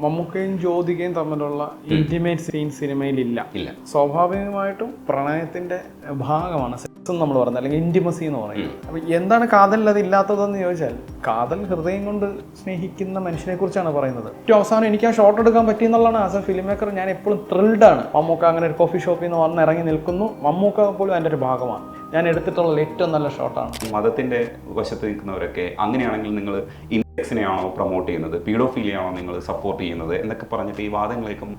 മമ്മൂക്കയും ജ്യോതികയും തമ്മിലുള്ള intimate scene സിനിമയിലില്ല. സ്വാഭാവികമായിട്ടും പ്രണയത്തിന്റെ ഭാഗമാണ് സെക്സ് നമ്മൾ പറയുന്നത്, അല്ലെങ്കിൽ ഇന്റിമസി എന്ന് പറയുന്നത്. അപ്പൊ എന്താണ് കാതലിൽ അത് ഇല്ലാത്തതെന്ന് ചോദിച്ചാൽ, കാതൽ ഹൃദയം കൊണ്ട് സ്നേഹിക്കുന്ന മനുഷ്യനെ കുറിച്ചാണ് പറയുന്നത്. ഏറ്റവും അവസാനം എനിക്ക് ആ ഷോട്ട് എടുക്കാൻ പറ്റിയെന്നുള്ളതാണ്. ആസ് എ ഫിലിം മേക്കർ ഞാൻ എപ്പോഴും ത്രിൽഡാണ്. മമ്മൂക്ക അങ്ങനെ ഒരു കോഫി ഷോപ്പിൽ നിന്ന് വന്ന് ഇറങ്ങി നിൽക്കുന്നു, മമ്മൂക്ക പോലും അതിൻ്റെ ഒരു ഭാഗമാണ്. ഞാൻ എടുത്തിട്ടുള്ള ഏറ്റവും നല്ല ഷോട്ടാണ്. മതത്തിന്റെ വശത്ത് നിൽക്കുന്നവരൊക്കെ അങ്ങനെയാണെങ്കിൽ നിങ്ങൾ ഇൻഡെക്സിനെയാണോ പ്രൊമോട്ട് ചെയ്യുന്നത്, പീഡോഫീലിയാണോ നിങ്ങൾ സപ്പോർട്ട് ചെയ്യുന്നത് എന്നൊക്കെ പറഞ്ഞിട്ട് ഈ വാദങ്ങളേക്കും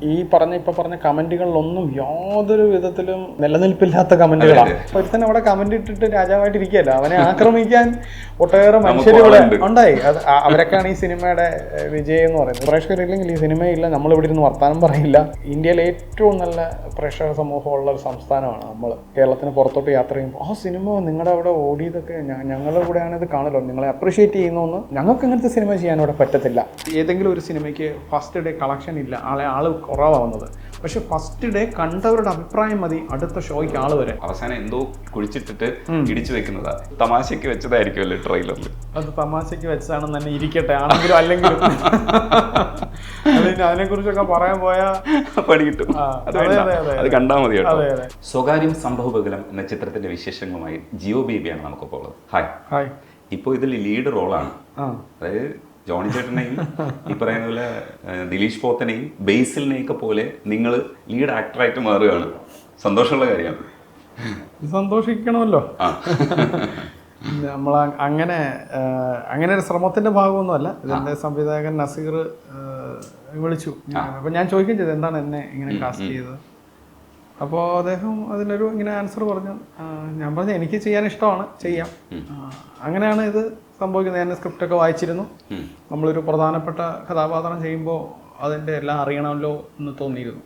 ഇപ്പൊ പറഞ്ഞ കമന്റുകളിലൊന്നും യാതൊരു വിധത്തിലും നിലനിൽപ്പില്ലാത്ത കമന്റുകളാണ്. ഒരുത്തന്നെ അവിടെ കമന്റ് ഇട്ടിട്ട് രാജാവായിട്ടിരിക്കുകയല്ല, അവനെ ആക്രമിക്കാൻ ഒട്ടേറെ മനുഷ്യരിവിടെ ഉണ്ടായി. അവരൊക്കെയാണ് ഈ സിനിമയുടെ വിജയം എന്ന് പറയുന്നത്. പ്രേക്ഷകരില്ലെങ്കിൽ ഈ സിനിമയില്ല, നമ്മളിവിടെ ഇരുന്ന് വർത്താനം പറയില്ല. ഇന്ത്യയിലെ ഏറ്റവും നല്ല പ്രേക്ഷക സമൂഹമുള്ള ഒരു സംസ്ഥാനമാണ് നമ്മൾ. കേരളത്തിന് പുറത്തോട്ട് യാത്ര ചെയ്യുമ്പോൾ ആ സിനിമ നിങ്ങളുടെ അവിടെ ഓടിയതൊക്കെ ഞങ്ങളുടെ കൂടെയാണ് ഇത് കാണല്ലോ, നിങ്ങളെ അപ്രീഷിയേറ്റ് ചെയ്യുന്നു. ഞങ്ങൾക്ക് ഇങ്ങനത്തെ സിനിമ ചെയ്യാൻ ഇവിടെ പറ്റത്തില്ല. ഏതെങ്കിലും ഒരു സിനിമയ്ക്ക് ഫസ്റ്റ് ഡേ കളക്ഷൻ ഇല്ല, ആള് കുറവാവുന്നത്. പക്ഷെ ഫസ്റ്റ് ഡേ കണ്ടവരുടെ അഭിപ്രായം മതി അടുത്ത ഷോയ്ക്ക് ആള് വരെ. അവസാനം എന്തോ കുഴിച്ചിട്ടിട്ട് ഇടിച്ചു വെക്കുന്നതാ, തമാശക്ക് വെച്ചതായിരിക്കുമല്ലോ ട്രെയിലറിൽ. അത് തമാശക്ക് വെച്ചതാണെന്ന് തന്നെ ഇരിക്കട്ടെ, ആണെങ്കിലും അല്ലെങ്കിലും അതിനെ കുറിച്ചൊക്കെ പറയാൻ പോയാ പണി കിട്ടും. അത് കണ്ടാൽ മതി കേട്ടോ. സ്വകാര്യം സംഭവബഹുലം എന്ന ചിത്രത്തിന്റെ വിശേഷങ്ങളുമായി ജിയോ ബേബിയാണ് നമുക്കിപ്പോൾ ഉള്ളത്. ഹായ്. ഇപ്പോൾ ഇതിൽ ലീഡ് റോളാണ്. അതായത് ജോണി ചേട്ടനെയും ഈ പറയുന്ന പോലെ ദിലീഷ് പോത്തനെയും ബേസിലിനെയൊക്കെ പോലെ നിങ്ങൾ ലീഡ് ആക്ടറായിട്ട് മാറുകയാണ്. സന്തോഷമുള്ള കാര്യമാണ്. സന്തോഷിക്കണമല്ലോ. നമ്മൾ അങ്ങനെ ഒരു ശ്രമത്തിന്റെ ഭാഗമൊന്നുമല്ല. ഇതിന്റെ സംവിധായകൻ നസീർ വിളിച്ചു. അപ്പൊ ഞാൻ ചോദിക്കുകയും ചെയ്തു എന്താണ് എന്നെ ഇങ്ങനെ കാസ്റ്റ് ചെയ്തത്. അപ്പോൾ അദ്ദേഹം അതിനൊരു ഇങ്ങനെ ആൻസർ പറഞ്ഞു. ഞാൻ പറഞ്ഞു എനിക്ക് ചെയ്യാൻ ഇഷ്ടമാണ്, ചെയ്യാം. അങ്ങനെയാണ് ഇത് സംഭവിക്കുന്നത്. ഞാൻ സ്ക്രിപ്റ്റൊക്കെ വായിച്ചിരുന്നു. നമ്മളൊരു പ്രധാനപ്പെട്ട കഥാപാത്രം ചെയ്യുമ്പോൾ അതിൻ്റെ എല്ലാം അറിയണമല്ലോ എന്ന് തോന്നിയിരുന്നു.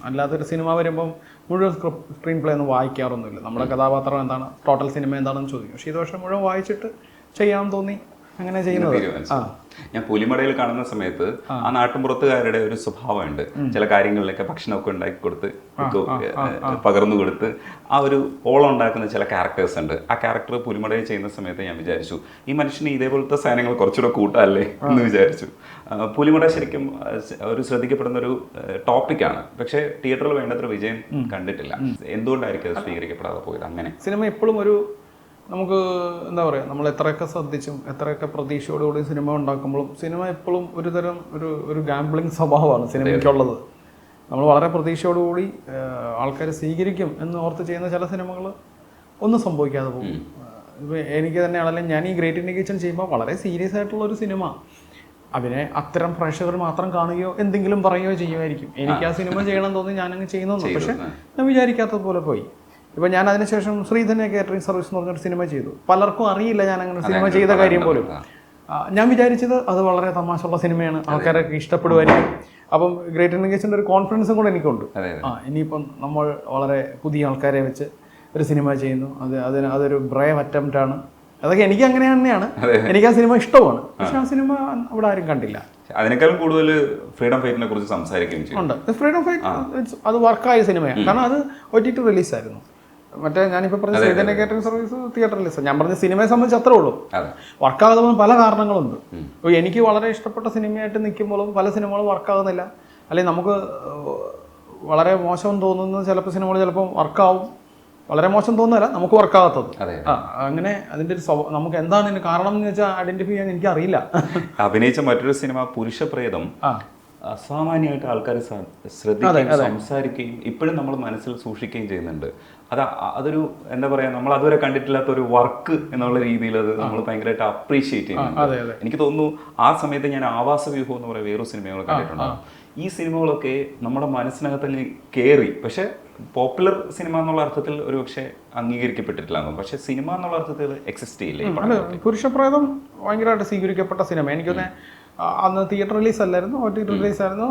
അല്ലാത്തൊരു സിനിമ വരുമ്പം മുഴുവൻ സ്ക്രീൻ പ്ലേ ഒന്നും വായിക്കാറൊന്നുമില്ല. നമ്മുടെ കഥാപാത്രം എന്താണ്, ടോട്ടൽ സിനിമ എന്താണെന്ന് ചോദിക്കും. പക്ഷേ ഇത് പക്ഷേ മുഴുവൻ വായിച്ചിട്ട് ചെയ്യാമെന്ന് തോന്നി, അങ്ങനെ ചെയ്യുന്നത്. ഞാൻ പുലിമടയിൽ കാണുന്ന സമയത്ത് ആ നാട്ടുമ്പുറത്തുകാരുടെ ഒരു സ്വഭാവമുണ്ട്. ചില കാര്യങ്ങളിലൊക്കെ ഭക്ഷണമൊക്കെ ഉണ്ടാക്കി കൊടുത്ത് പകർന്നു കൊടുത്ത് ആ ഒരു ഓളം ഉണ്ടാക്കുന്ന ചില ക്യാരക്ടേഴ്സ് ഉണ്ട്. ആ ക്യാരക്ടർ പുലിമടയിൽ ചെയ്യുന്ന സമയത്ത് ഞാൻ വിചാരിച്ചു ഈ മനുഷ്യന് ഇതേപോലത്തെ സാധനങ്ങൾ കുറച്ചുകൂടെ കൂട്ടല്ലേ എന്ന് വിചാരിച്ചു. പുലിമട ശരിക്കും ഒരു ശ്രദ്ധിക്കപ്പെടുന്ന ഒരു ടോപ്പിക്കാണ്. പക്ഷേ തിയേറ്ററിൽ വേണ്ടത്ര വിജയം കണ്ടിട്ടില്ല. എന്തുകൊണ്ടായിരിക്കും അത് സ്വീകരിക്കപ്പെടാതെ പോയത്? അങ്ങനെ സിനിമ എപ്പോഴും ഒരു നമുക്ക് എന്താ പറയുക, നമ്മൾ എത്രയൊക്കെ ശ്രദ്ധിച്ചും എത്രയൊക്കെ പ്രതീക്ഷയോടുകൂടി സിനിമ ഉണ്ടാക്കുമ്പോഴും സിനിമ എപ്പോഴും ഒരുതരം ഒരു ഗാംബ്ലിങ് സ്വഭാവമാണ് സിനിമയ്ക്കുള്ളത്. നമ്മൾ വളരെ പ്രതീക്ഷയോടുകൂടി ആൾക്കാർ സ്വീകരിക്കും എന്ന് ഓർത്ത് ചെയ്യുന്ന ചില സിനിമകൾ ഒന്നും സംഭവിക്കാതെ പോകും. ഇപ്പോൾ എനിക്ക് തന്നെയാണെങ്കിലും ഞാൻ ഈ ഗ്രേറ്റ് ഇന്ത്യൻ കിച്ചൺ ചെയ്യുമ്പോൾ വളരെ സീരിയസ് ആയിട്ടുള്ളൊരു സിനിമ, അതിനെ അത്തരം പ്രേക്ഷകർ മാത്രം കാണുകയോ എന്തെങ്കിലും പറയുകയോ ചെയ്യുമായിരിക്കും. എനിക്ക് ആ സിനിമ ചെയ്യണമെന്ന് തോന്നി ഞാനങ്ങ് ചെയ്യുന്നു. പക്ഷെ ഞാൻ വിചാരിക്കാത്തത് പോലെ പോയി. ഇപ്പം ഞാൻ അതിനുശേഷം ശ്രീധന്യ കാറ്ററിംഗ് സർവീസ് എന്ന് പറഞ്ഞൊരു സിനിമ ചെയ്തു. പലർക്കും അറിയില്ല ഞാൻ അങ്ങനെ സിനിമ ചെയ്ത കാര്യം പോലും. ഞാൻ വിചാരിച്ചത് അത് വളരെ തമാശയുള്ള സിനിമയാണ്, ആൾക്കാരൊക്കെ ഇഷ്ടപ്പെടുമായിരിക്കും. അപ്പം ഗ്രേറ്റ് ഇന്ത്യൻ കിച്ചൻ്റെ ഒരു കോൺഫിഡൻസും കൂടെ എനിക്കുണ്ട്. ഇനിയിപ്പം നമ്മൾ വളരെ പുതിയ ആൾക്കാരെ വെച്ച് ഒരു സിനിമ ചെയ്യുന്നു, അതൊരു ബ്രേവ് അറ്റംപ്റ്റ് ആണ്. അതൊക്കെ എനിക്ക് അങ്ങനെ തന്നെയാണ്. എനിക്ക് ആ സിനിമ ഇഷ്ടമാണ്. പക്ഷെ ആ സിനിമ അവിടെ ആരും കണ്ടില്ല. അതിനേക്കാളും കൂടുതൽ ഫ്രീഡം ഫൈറ്റിനെ കുറിച്ച് സംസാരിക്കുകയും ചെയ്യുന്നുണ്ട്. ഫ്രീഡം ഫൈറ്റ് അത് വർക്കായ സിനിമയാണ്. കാരണം അത് OTT റിലീസായിരുന്നു. മറ്റേ ഞാനിപ്പോൾ പറഞ്ഞ Sreedhanya catering service theatre release. ഞാൻ പറഞ്ഞ സിനിമയെ സംബന്ധിച്ച് അത്രേ ഉള്ളൂ. വർക്കാകാതെ പോകുന്ന പല കാരണങ്ങളുണ്ട്. അപ്പോൾ എനിക്ക് വളരെ ഇഷ്ടപ്പെട്ട സിനിമയായിട്ട് നിൽക്കുമ്പോഴും പല സിനിമകളും വർക്കാകുന്നില്ല. അല്ലെങ്കിൽ നമുക്ക് വളരെ മോശം തോന്നുന്ന ചിലപ്പോൾ സിനിമകൾ ചിലപ്പോൾ വർക്കാവും, വളരെ മോശം തോന്നുന്നില്ല നമുക്ക് വർക്കാകാത്തത്. അങ്ങനെ അതിൻ്റെ ഒരു നമുക്ക് എന്താണ് ഇതിന് കാരണം എന്ന് വെച്ചാൽ ഐഡന്റിഫൈ ചെയ്യാൻ എനിക്കറിയില്ല. അഭിനയിച്ച മറ്റൊരു സിനിമ പുരുഷപ്രേതം അസാമാന്യമായിട്ട് ആൾക്കാർ ശ്രദ്ധിക്കുകയും സംസാരിക്കുകയും ഇപ്പോഴും നമ്മൾ മനസ്സിൽ സൂക്ഷിക്കുകയും ചെയ്യുന്നുണ്ട്. അതൊരു എന്താ പറയുക, നമ്മൾ അതുവരെ കണ്ടിട്ടില്ലാത്ത ഒരു വർക്ക് എന്നുള്ള രീതിയിൽ അത് നമ്മൾ ഭയങ്കരമായിട്ട് അപ്രീഷിയേറ്റ് ചെയ്യുന്നുണ്ട്. എനിക്ക് തോന്നുന്നു ആ സമയത്ത് ഞാൻ ആവാസ വ്യൂഹം എന്ന് പറയുന്ന വേറൊരു സിനിമകൾ കണ്ടിട്ടുണ്ടാകും. ഈ സിനിമകളൊക്കെ നമ്മുടെ മനസ്സിനകത്തങ്ങ് കയറി. പക്ഷെ പോപ്പുലർ സിനിമ എന്നുള്ള അർത്ഥത്തിൽ ഒരു പക്ഷേ അംഗീകരിക്കപ്പെട്ടിട്ടില്ല, പക്ഷെ സിനിമ എന്നുള്ള അർത്ഥത്തിൽ എക്സിസ്റ്റ് ചെയ്യില്ല. പുരുഷപ്രേതം ഭയങ്കരമായിട്ട് സ്വീകരിക്കപ്പെട്ട സിനിമ. എനിക്കൊന്ന് അന്ന് തിയേറ്റർ റിലീസ് അല്ലായിരുന്നു, OTT റിലീസായിരുന്നു.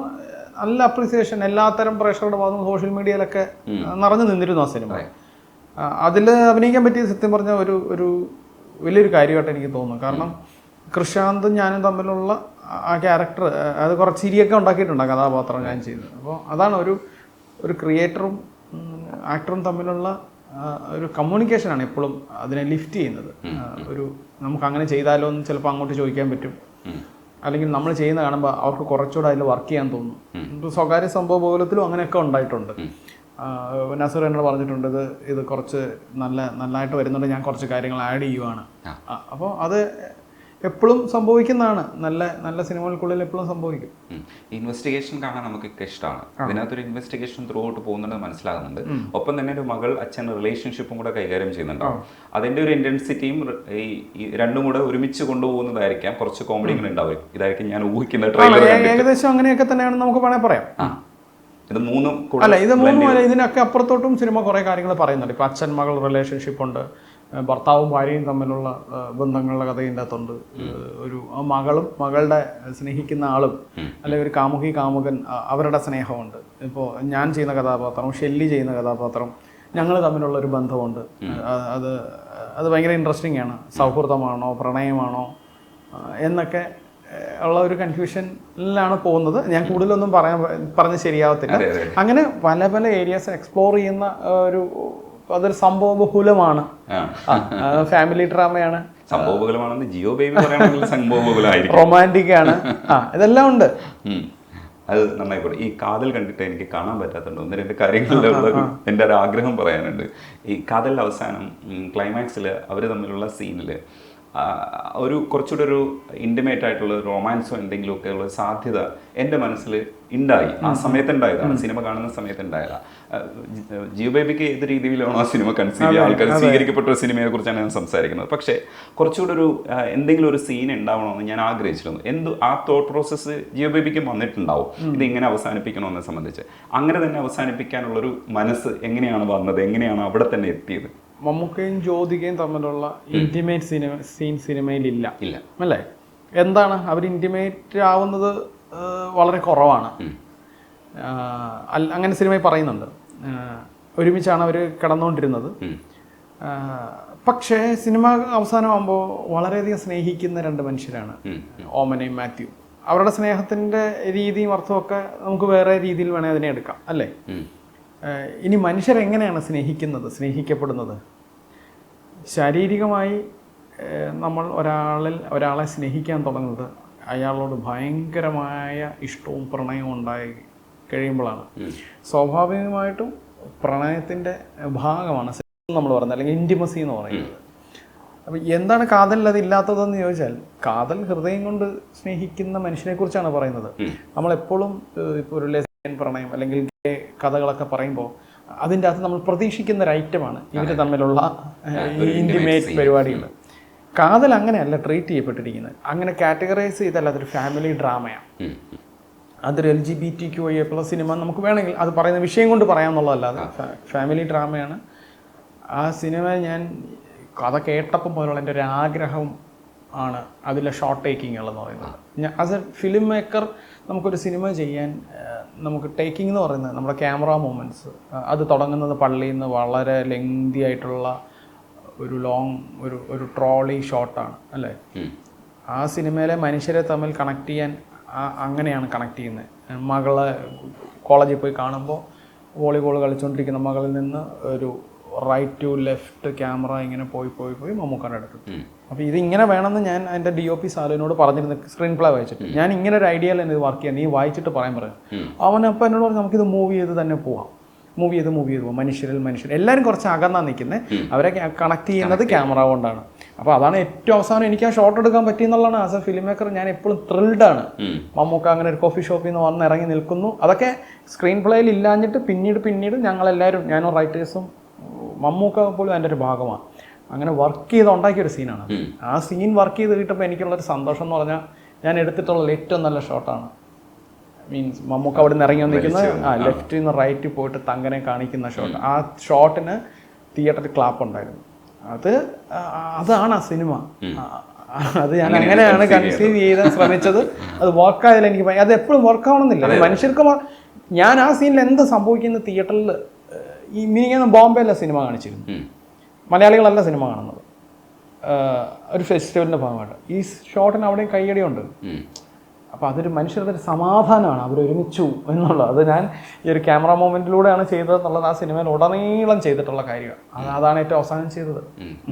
നല്ല അപ്രീസിയേഷൻ എല്ലാത്തരം പ്രേക്ഷകരുടെ ഭാഗത്തും സോഷ്യൽ മീഡിയയിലൊക്കെ നിറഞ്ഞു നിന്നിരുന്നു ആ സിനിമ. അതിൽ അഭിനയിക്കാൻ പറ്റിയ സത്യം പറഞ്ഞ ഒരു വലിയൊരു കാര്യമായിട്ട് എനിക്ക് തോന്നുന്നു. കാരണം കൃഷാന്തും ഞാനും തമ്മിലുള്ള ആ ക്യാരക്ടർ അത് കുറച്ച് ചിരിയൊക്കെ ഉണ്ടാക്കിയിട്ടുണ്ട് ആ കഥാപാത്രം ഞാൻ ചെയ്തത്. അപ്പോൾ അതാണ് ഒരു ക്രിയേറ്ററും ആക്ടറും തമ്മിലുള്ള ഒരു കമ്മ്യൂണിക്കേഷനാണ് എപ്പോഴും അതിനെ ലിഫ്റ്റ് ചെയ്യുന്നത്. നമുക്ക് അങ്ങനെ ചെയ്താലോ എന്ന് ചിലപ്പോൾ അങ്ങോട്ട് ചോദിക്കാൻ പറ്റും. അല്ലെങ്കിൽ നമ്മൾ ചെയ്യുന്ന കാണുമ്പോൾ അവർക്ക് കുറച്ചുകൂടെ അതിൽ വർക്ക് ചെയ്യാൻ തോന്നും. ഇപ്പോൾ സ്വകാര്യ സംഭവ ബോധത്തിലും അങ്ങനെയൊക്കെ ഉണ്ടായിട്ടുണ്ട്. നസീർ എന്നോട് പറഞ്ഞിട്ടുണ്ട്, ഇത് കുറച്ച് നല്ലതായിട്ട് വരുന്നുണ്ട്, ഞാൻ കുറച്ച് കാര്യങ്ങൾ ആഡ് ചെയ്യുവാണ്. അപ്പോൾ അത് എപ്പോഴും സംഭവിക്കുന്നതാണ്. നല്ല സിനിമകൾക്കുള്ളിൽ എപ്പോഴും സംഭവിക്കും. ഇൻവെസ്റ്റിഗേഷൻ കാണാൻ നമുക്കൊക്കെ ഇഷ്ടമാണ്. ഇതിനകത്തൊരു ഇൻവെസ്റ്റിഗേഷൻ ത്രൂ ഔട്ട് പോകുന്നുണ്ട് മനസ്സിലാകുന്നുണ്ട്. ഒപ്പം തന്നെ ഒരു മകൾ അച്ഛൻ റിലേഷൻഷിപ്പും കൂടെ കൈകാര്യം ചെയ്യുന്നുണ്ടാവും. അതിന്റെ ഒരു ഇന്റൻസിറ്റിയും ഈ രണ്ടും കൂടെ ഒരുമിച്ച് കൊണ്ടുപോകുന്നതായിരിക്കാം കുറച്ച് കോമഡികൾ ഉണ്ടാവും. ഇതായിരിക്കും ഞാൻ ഊഹിക്കുന്ന ട്രെയിലർ. ഏകദേശം അങ്ങനെയൊക്കെ തന്നെയാണെന്ന് നമുക്ക് വേണമെങ്കിൽ പറയാം. ഇത് മൂന്നും ഇതിനൊക്കെ അപ്പുറത്തോട്ടും സിനിമ കുറെ കാര്യങ്ങൾ പറയുന്നുണ്ട്. ഇപ്പൊ അച്ഛൻ മകൾ റിലേഷൻഷിപ്പ് ഉണ്ട്, ഭർത്താവും ഭാര്യയും തമ്മിലുള്ള ബന്ധങ്ങളുടെ കഥ ഇതിൻ്റെ അകത്തുണ്ട്. ഒരു മകളും മകളുടെ സ്നേഹിക്കുന്ന ആളും അല്ലെങ്കിൽ ഒരു കാമുകൻ അവരുടെ സ്നേഹമുണ്ട്. ഇപ്പോൾ ഞാൻ ചെയ്യുന്ന കഥാപാത്രം, ഷെല്ലി ചെയ്യുന്ന കഥാപാത്രം, ഞങ്ങൾ തമ്മിലുള്ള ഒരു ബന്ധമുണ്ട്. അത് ഭയങ്കര ഇൻട്രസ്റ്റിംഗ് ആണ്. സൗഹൃദമാണോ പ്രണയമാണോ എന്നൊക്കെ ഉള്ള ഒരു കൺഫ്യൂഷനിലാണ് പോകുന്നത്. ഞാൻ കൂടുതലൊന്നും പറഞ്ഞ് ശരിയാവത്തില്ല. അങ്ങനെ പല പല ഏരിയാസ് എക്സ്പ്ലോർ ചെയ്യുന്ന അതൊരു സംഭവ ബഹുലമാണ്. ഫാമിലി ഡ്രാമയാണ്, റൊമാൻറ്റിക് ആണ്, ഇതെല്ലാം ഉണ്ട്. അത് നന്നായിക്കോട്ടെ. ഈ കാതൽ കണ്ടിട്ട് എനിക്ക് കാണാൻ പറ്റാത്തുണ്ട്. 1-2 കാര്യങ്ങളിലുള്ള എൻ്റെ ഒരു ആഗ്രഹം പറയാനുണ്ട്. ഈ കാതലിൻ്റെ അവസാനം ക്ലൈമാക്സിൽ അവർ തമ്മിലുള്ള സീനിൽ ഒരു കുറച്ചുകൂടെ ഒരു ഇൻറ്റിമേറ്റ് ആയിട്ടുള്ള റൊമാൻസോ എന്തെങ്കിലുമൊക്കെ ഉള്ള സാധ്യത എൻ്റെ മനസ്സിൽ ഉണ്ടായി. ആ സമയത്ത് ഉണ്ടായതാണ്, സിനിമ കാണുന്ന സമയത്ത് ഉണ്ടായതാണ്. ജിയോ ബേബിക്ക് ഏത് രീതിയിലാണോ ആ സിനിമ കൺസീവ് ചെയ്യുക, ആൾക്കാർ സ്വീകരിക്കപ്പെട്ട ഒരു സിനിമയെ കുറിച്ചാണ് ഞാൻ സംസാരിക്കുന്നത്. പക്ഷേ കുറച്ചുകൂടെ ഒരു എന്തെങ്കിലും ഒരു സീൻ ഉണ്ടാവണമെന്ന് ഞാൻ ആഗ്രഹിച്ചിരുന്നു. ആ തോട്ട് പ്രോസസ്സ് ജിയോ ബേബിക്ക് വന്നിട്ടുണ്ടാവും, ഇത് ഇങ്ങനെ അവസാനിപ്പിക്കണമെന്നെ സംബന്ധിച്ച്. അങ്ങനെ തന്നെ അവസാനിപ്പിക്കാനുള്ളൊരു മനസ്സ് എങ്ങനെയാണ് വന്നത്, എങ്ങനെയാണ് അവിടെ തന്നെ എത്തിയത്? മമ്മൂക്കയും ജ്യോതികയും തമ്മിലുള്ള ഇന്റിമേറ്റ് സീൻ സിനിമയിലില്ല അല്ലേ? എന്താണ് അവർ ഇന്റിമേറ്റ് ആവുന്നത് വളരെ കുറവാണ്. അങ്ങനെ സിനിമയിൽ പറയുന്നുണ്ട്. ഒരുമിച്ചാണ് അവർ കിടന്നുകൊണ്ടിരുന്നത്. പക്ഷേ സിനിമ അവസാനമാകുമ്പോൾ വളരെയധികം സ്നേഹിക്കുന്ന 2 മനുഷ്യരാണ് ഓമനയും മാത്യു. അവരുടെ സ്നേഹത്തിൻ്റെ രീതിയും അർത്ഥമൊക്കെ നമുക്ക് വേറെ രീതിയിൽ വേണേൽ അതിനെ എടുക്കാം അല്ലേ? ഇനി മനുഷ്യരെങ്ങനെയാണ് സ്നേഹിക്കപ്പെടുന്നത്? ശാരീരികമായി നമ്മൾ ഒരാളെ സ്നേഹിക്കാൻ തുടങ്ങുന്നത് അയാളോട് ഭയങ്കരമായ ഇഷ്ടവും പ്രണയവും ഉണ്ടായി കഴിയുമ്പോഴാണ്. സ്വാഭാവികമായിട്ടും പ്രണയത്തിൻ്റെ ഭാഗമാണ് നമ്മൾ പറയുന്നത്, അല്ലെങ്കിൽ ഇൻറ്റിമസി എന്ന് പറയുന്നത്. അപ്പം എന്താണ് കാതലിൽ അത് ഇല്ലാത്തതെന്ന് ചോദിച്ചാൽ, കാതൽ ഹൃദയം കൊണ്ട് സ്നേഹിക്കുന്ന മനുഷ്യനെ കുറിച്ചാണ് പറയുന്നത്. നമ്മളെപ്പോഴും ഇപ്പോൾ ഒരു ലെസ്ബിയൻ പ്രണയം അല്ലെങ്കിൽ ഗേ കഥകളൊക്കെ പറയുമ്പോൾ അതിൻ്റെ അകത്ത് നമ്മൾ പ്രതീക്ഷിക്കുന്ന ഒരു ഐറ്റമാണ് ഇവർ തമ്മിലുള്ള ഇൻറ്റിമേറ്റ് പരിപാടികൾ. കാതൽ അങ്ങനെയല്ല ട്രീറ്റ് ചെയ്യപ്പെട്ടിരിക്കുന്നത്. അങ്ങനെ കാറ്റഗറൈസ് ചെയ്തല്ല, അതൊരു ഫാമിലി ഡ്രാമയാണ്. അതൊരു LGBTQIA+ സിനിമ നമുക്ക് വേണമെങ്കിൽ അത് പറയുന്ന വിഷയം കൊണ്ട് പറയാമെന്നുള്ളതല്ലാതെ ഫാമിലി ഡ്രാമയാണ്. ആ സിനിമ ഞാൻ കഥ കേട്ടപ്പം പോലുള്ള എൻ്റെ ഒരു ആഗ്രഹം ആണ് അതിലെ ഷോർട്ട് ടേക്കിംഗ് ഉള്ളതെന്ന് പറയുന്നത്. ആസ് എ ഫിലിം മേക്കർ നമുക്കൊരു സിനിമ ചെയ്യാൻ നമുക്ക് ടേക്കിംഗ് എന്ന് പറയുന്നത് നമ്മുടെ ക്യാമറ മൂവ്മെൻറ്റ്സ് അത് തുടങ്ങുന്നത് പള്ളിയിൽ നിന്ന് വളരെ ലെങ്തി ആയിട്ടുള്ള ഒരു ഒരു ട്രോളി ഷോട്ടാണ് അല്ലേ? ആ സിനിമയിലെ മനുഷ്യരെ തമ്മിൽ കണക്ട് ചെയ്യാൻ അങ്ങനെയാണ് കണക്ട് ചെയ്യുന്നത്. മകളെ കോളേജിൽ പോയി കാണുമ്പോൾ വോളിബോൾ കളിച്ചുകൊണ്ടിരിക്കുന്ന മകളിൽ നിന്ന് ഒരു റൈറ്റ് ടു ലെഫ്റ്റ് ക്യാമറ ഇങ്ങനെ പോയി മമ്മൂക്കാൻ്റെ അടുത്ത്. അപ്പോൾ ഇതിങ്ങനെ വേണമെന്ന് ഞാൻ എൻ്റെ DOP സാലുവിനോട് പറഞ്ഞിരുന്നു. സ്ക്രീൻ പ്ലേ വായിച്ചിട്ട് ഞാൻ ഇങ്ങനെ ഒരു ഐഡിയയിൽ ഇത് വർക്ക് ചെയ്യാം, നീ വായിച്ചിട്ട് പറയാൻ അവനപ്പോൾ എന്നോട് പറഞ്ഞു നമുക്കിത് മൂവ് ചെയ്ത് തന്നെ പോവാം. മൂവ് ചെയ്ത് പോവാം. മനുഷ്യർ എല്ലാവരും കുറച്ച് അകന്നാണ് നിൽക്കുന്നത്. അവരെ കണക്ട് ചെയ്യുന്നത് ക്യാമറ കൊണ്ടാണ്. അപ്പോൾ അതാണ് ഏറ്റവും അവസാനം എനിക്ക് ആ ഷോട്ട് എടുക്കാൻ പറ്റിയെന്നുള്ളതാണ്. ആസ് എ ഫിലിം മേക്കർ ഞാൻ എപ്പോഴും ത്രിൽഡാണ്. മമ്മൂക്ക അങ്ങനെ ഒരു കോഫി ഷോപ്പിൽ നിന്ന് വന്ന് ഇറങ്ങി നിൽക്കുന്നു. അതൊക്കെ സ്ക്രീൻ പ്ലേയിൽ ഇല്ലാഞ്ഞിട്ട് പിന്നീട് ഞങ്ങളെല്ലാവരും, ഞാനും റൈറ്റേഴ്സും മമ്മൂക്ക പോലും അതിൻ്റെ ഒരു ഭാഗമാണ്. അങ്ങനെ വർക്ക് ചെയ്ത് ഉണ്ടാക്കിയൊരു സീനാണ്. ആ സീൻ വർക്ക് ചെയ്ത് കിട്ടുമ്പോൾ എനിക്കുള്ളൊരു സന്തോഷം എന്ന് പറഞ്ഞാൽ ഞാൻ എടുത്തിട്ടുള്ള ഏറ്റവും നല്ല ഷോട്ടാണ്. മീൻസ് മമ്മൂക്ക അവിടെ നിന്ന് ഇറങ്ങി വന്നിരിക്കുന്നത് ലെഫ്റ്റിൽ നിന്ന് റൈറ്റിൽ പോയിട്ട് തങ്കനെ കാണിക്കുന്ന ഷോട്ട്. ആ ഷോട്ടിന് തിയേറ്ററിൽ ക്ലാപ്പ് ഉണ്ടായിരുന്നു. അതാണ് ആ സിനിമ. അത് ഞാൻ അങ്ങനെയാണ് കൺസീവ് ചെയ്യാൻ ശ്രമിച്ചത്. അത് വർക്കായതിൽ എനിക്ക് അത് എപ്പോഴും വർക്കാവണമെന്നില്ല. മനുഷ്യർക്ക് ഞാൻ ആ സീനിൽ എന്ത് സംഭവിക്കുന്ന തിയേറ്ററിൽ ഈ മിനിങ്ങാന്ന് ബോംബെയിലെ സിനിമ കാണിച്ചിരുന്നു. മലയാളികളല്ല സിനിമ കാണുന്നത്. ഒരു ഫെസ്റ്റിവലിൻ്റെ ഭാഗമായിട്ട് ഈ ഷോട്ടിന് അവിടെയും കയ്യടിയുണ്ട്. അപ്പോൾ അതൊരു മനുഷ്യരുടെ ഒരു സമാധാനമാണ്, അവരൊരുമിച്ചു എന്നുള്ളത്. അത് ഞാൻ ഈ ഒരു ക്യാമറ മൂവ്മെൻറ്റിലൂടെയാണ് ചെയ്തതെന്നുള്ളത് ആ സിനിമയിൽ ഉടനീളം ചെയ്തിട്ടുള്ള കാര്യമാണ്. അതാണ് ഏറ്റവും അവസാനം ചെയ്തത്.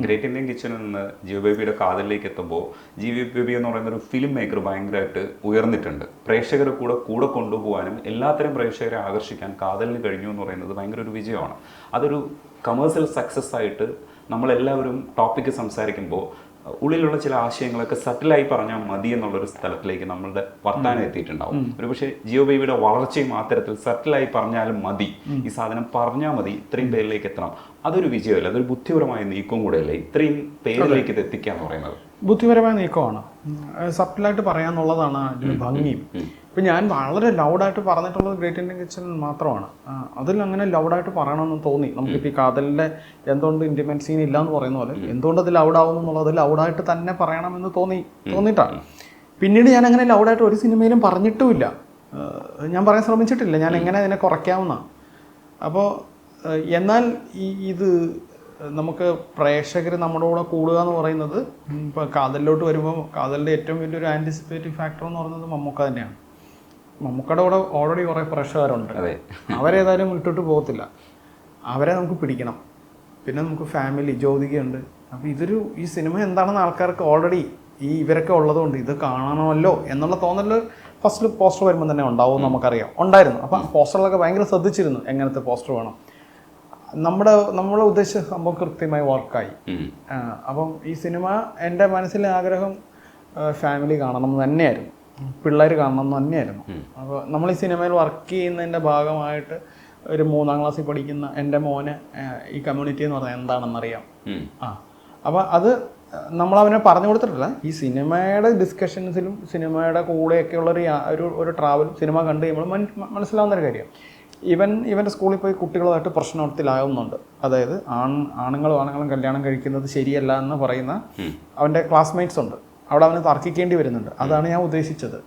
ഗ്രേറ്റ് ഇന്ത്യൻ കിച്ചണിൽ നിന്ന് ജിയോ ബേബിയുടെ കാതലിലേക്ക് എത്തുമ്പോൾ ജിയോ ബേബി എന്ന് പറയുന്ന ഒരു ഫിലിം മേക്കർ ഭയങ്കരമായിട്ട് ഉയർന്നിട്ടുണ്ട്. പ്രേക്ഷകരെ കൂടെ കൊണ്ടുപോകാനും എല്ലാത്തരം പ്രേക്ഷകരെ ആകർഷിക്കാൻ കാതലിന് കഴിഞ്ഞു എന്ന് പറയുന്നത് ഭയങ്കര ഒരു വിജയമാണ്. അതൊരു കമേഴ്സ്യൽ സക്സസ് ആയിട്ട് നമ്മളെല്ലാവരും ടോപ്പിക്ക് സംസാരിക്കുമ്പോൾ ഉള്ളിലുള്ള ചില ആശയങ്ങളൊക്കെ സറ്റിലായി പറഞ്ഞാൽ മതി എന്നുള്ളൊരു സ്ഥലത്തിലേക്ക് നമ്മളുടെ വർത്താനം എത്തിയിട്ടുണ്ടാവും. ഒരു പക്ഷേ ജിയോ ബേബിയുടെ വളർച്ചയും ആ തരത്തിൽ സറ്റിലായി പറഞ്ഞാലും മതി, ഈ സാധനം പറഞ്ഞാൽ മതി, ഇത്രയും പേരിലേക്ക് എത്തണം, അതൊരു വിജയമല്ല, അതൊരു ബുദ്ധിപരമായ നീക്കവും കൂടെയല്ലേ ഇത്രയും പേരിലേക്ക് ഇത് എത്തിക്കുക എന്ന് പറയുന്നത്? ബുദ്ധിപരമായ നീക്കമാണ്. സബ്റ്റിലായിട്ട് പറയാന്നുള്ളതാണ് അതിന് ഭംഗിയും. ഇപ്പം ഞാൻ വളരെ ലൗഡായിട്ട് പറഞ്ഞിട്ടുള്ളത് ഗ്രേറ്റ് ഇന്ത്യൻ കിച്ചൺ മാത്രമാണ്. അതിൽ അങ്ങനെ ലൗഡായിട്ട് പറയണമെന്ന് തോന്നി. നമുക്കിപ്പോൾ ഈ കാതലിൻ്റെ എന്തുകൊണ്ട് ഇൻറ്റിമേറ്റ് സീൻ ഇല്ല എന്ന് പറയുന്ന പോലെ എന്തുകൊണ്ട് അത് ലൗഡാവുന്നു എന്നുള്ളത് ലൗഡായിട്ട് തന്നെ പറയണമെന്ന് തോന്നിയിട്ടാണ്. പിന്നീട് ഞാൻ അങ്ങനെ ലൗഡായിട്ട് ഒരു സിനിമയിലും പറഞ്ഞിട്ടുമില്ല, ഞാൻ പറയാൻ ശ്രമിച്ചിട്ടില്ല ഞാൻ എങ്ങനെ അതിനെ കുറയ്ക്കാവുന്നതാണ്. അപ്പോൾ എന്നാൽ ഇത് നമുക്ക് പ്രേക്ഷകർ നമ്മുടെ കൂടെ കൂടുക എന്ന് പറയുന്നത്, ഇപ്പോൾ കാതലിലോട്ട് വരുമ്പോൾ കാതലിൻ്റെ ഏറ്റവും വലിയൊരു ആൻറ്റിസിപ്പേറ്റീവ് ഫാക്ടർ എന്ന് പറയുന്നത് മമ്മൂക്ക തന്നെയാണ്. മമ്മൂക്കയുടെ കൂടെ ഓൾറെഡി കുറേ പ്രേക്ഷകരുണ്ട്, അവരേതായാലും വിട്ടിട്ട് പോകത്തില്ല, അവരെ നമുക്ക് പിടിക്കണം. പിന്നെ നമുക്ക് ഫാമിലി ജ്യോതികയുണ്ട്. അപ്പോൾ ഈ സിനിമ എന്താണെന്ന് ആൾക്കാർക്ക് ഓൾറെഡി ഇവരൊക്കെ ഉള്ളതുകൊണ്ട് ഇത് കാണണമല്ലോ എന്നുള്ള തോന്നൽ ഫസ്റ്റ് പോസ്റ്റർ വരുമ്പോൾ തന്നെ ഉണ്ടാവും, നമുക്കറിയാം, ഉണ്ടായിരുന്നു. അപ്പോൾ പോസ്റ്ററിലൊക്കെ ഭയങ്കര ശ്രദ്ധിച്ചിരുന്നു എങ്ങനത്തെ പോസ്റ്റർ വേണം. നമ്മളെ ഉദ്ദേശിച്ച സംഭവം കൃത്യമായി വർക്കായി. അപ്പം ഈ സിനിമ എൻ്റെ മനസ്സിലെ ആഗ്രഹം ഫാമിലി കാണണം എന്ന് തന്നെയായിരുന്നു, പിള്ളേർ കാണണം എന്ന് തന്നെയായിരുന്നു. അപ്പോൾ നമ്മൾ ഈ സിനിമയിൽ വർക്ക് ചെയ്യുന്നതിൻ്റെ ഭാഗമായിട്ട് ഒരു 3ാം ക്ലാസ്സിൽ പഠിക്കുന്ന എൻ്റെ മോന് ഈ കമ്മ്യൂണിറ്റി എന്ന് പറഞ്ഞാൽ എന്താണെന്നറിയാം. അപ്പോൾ അത് നമ്മളവനെ പറഞ്ഞു കൊടുത്തിട്ടില്ല. ഈ സിനിമയുടെ ഡിസ്കഷൻസിലും സിനിമയുടെ കൂടെയൊക്കെയുള്ള ഒരു ട്രാവലും സിനിമ കണ്ടു കഴിയുമ്പോൾ മനസ്സിലാവുന്നൊരു കാര്യം. ഇവൻ്റെ സ്കൂളിൽ പോയി കുട്ടികളുമായിട്ട് പ്രശ്നത്തിലാകുന്നുണ്ട്. അതായത് ആണുങ്ങളും കല്യാണം കഴിക്കുന്നത് ശരിയല്ല എന്ന് പറയുന്ന അവൻ്റെ ക്ലാസ്മേറ്റ്സ് ഉണ്ട്. അവിടെ അവന് തർക്കിക്കേണ്ടി വരുന്നുണ്ട്. അതാണ് ഞാൻ ഉദ്ദേശിച്ചത്.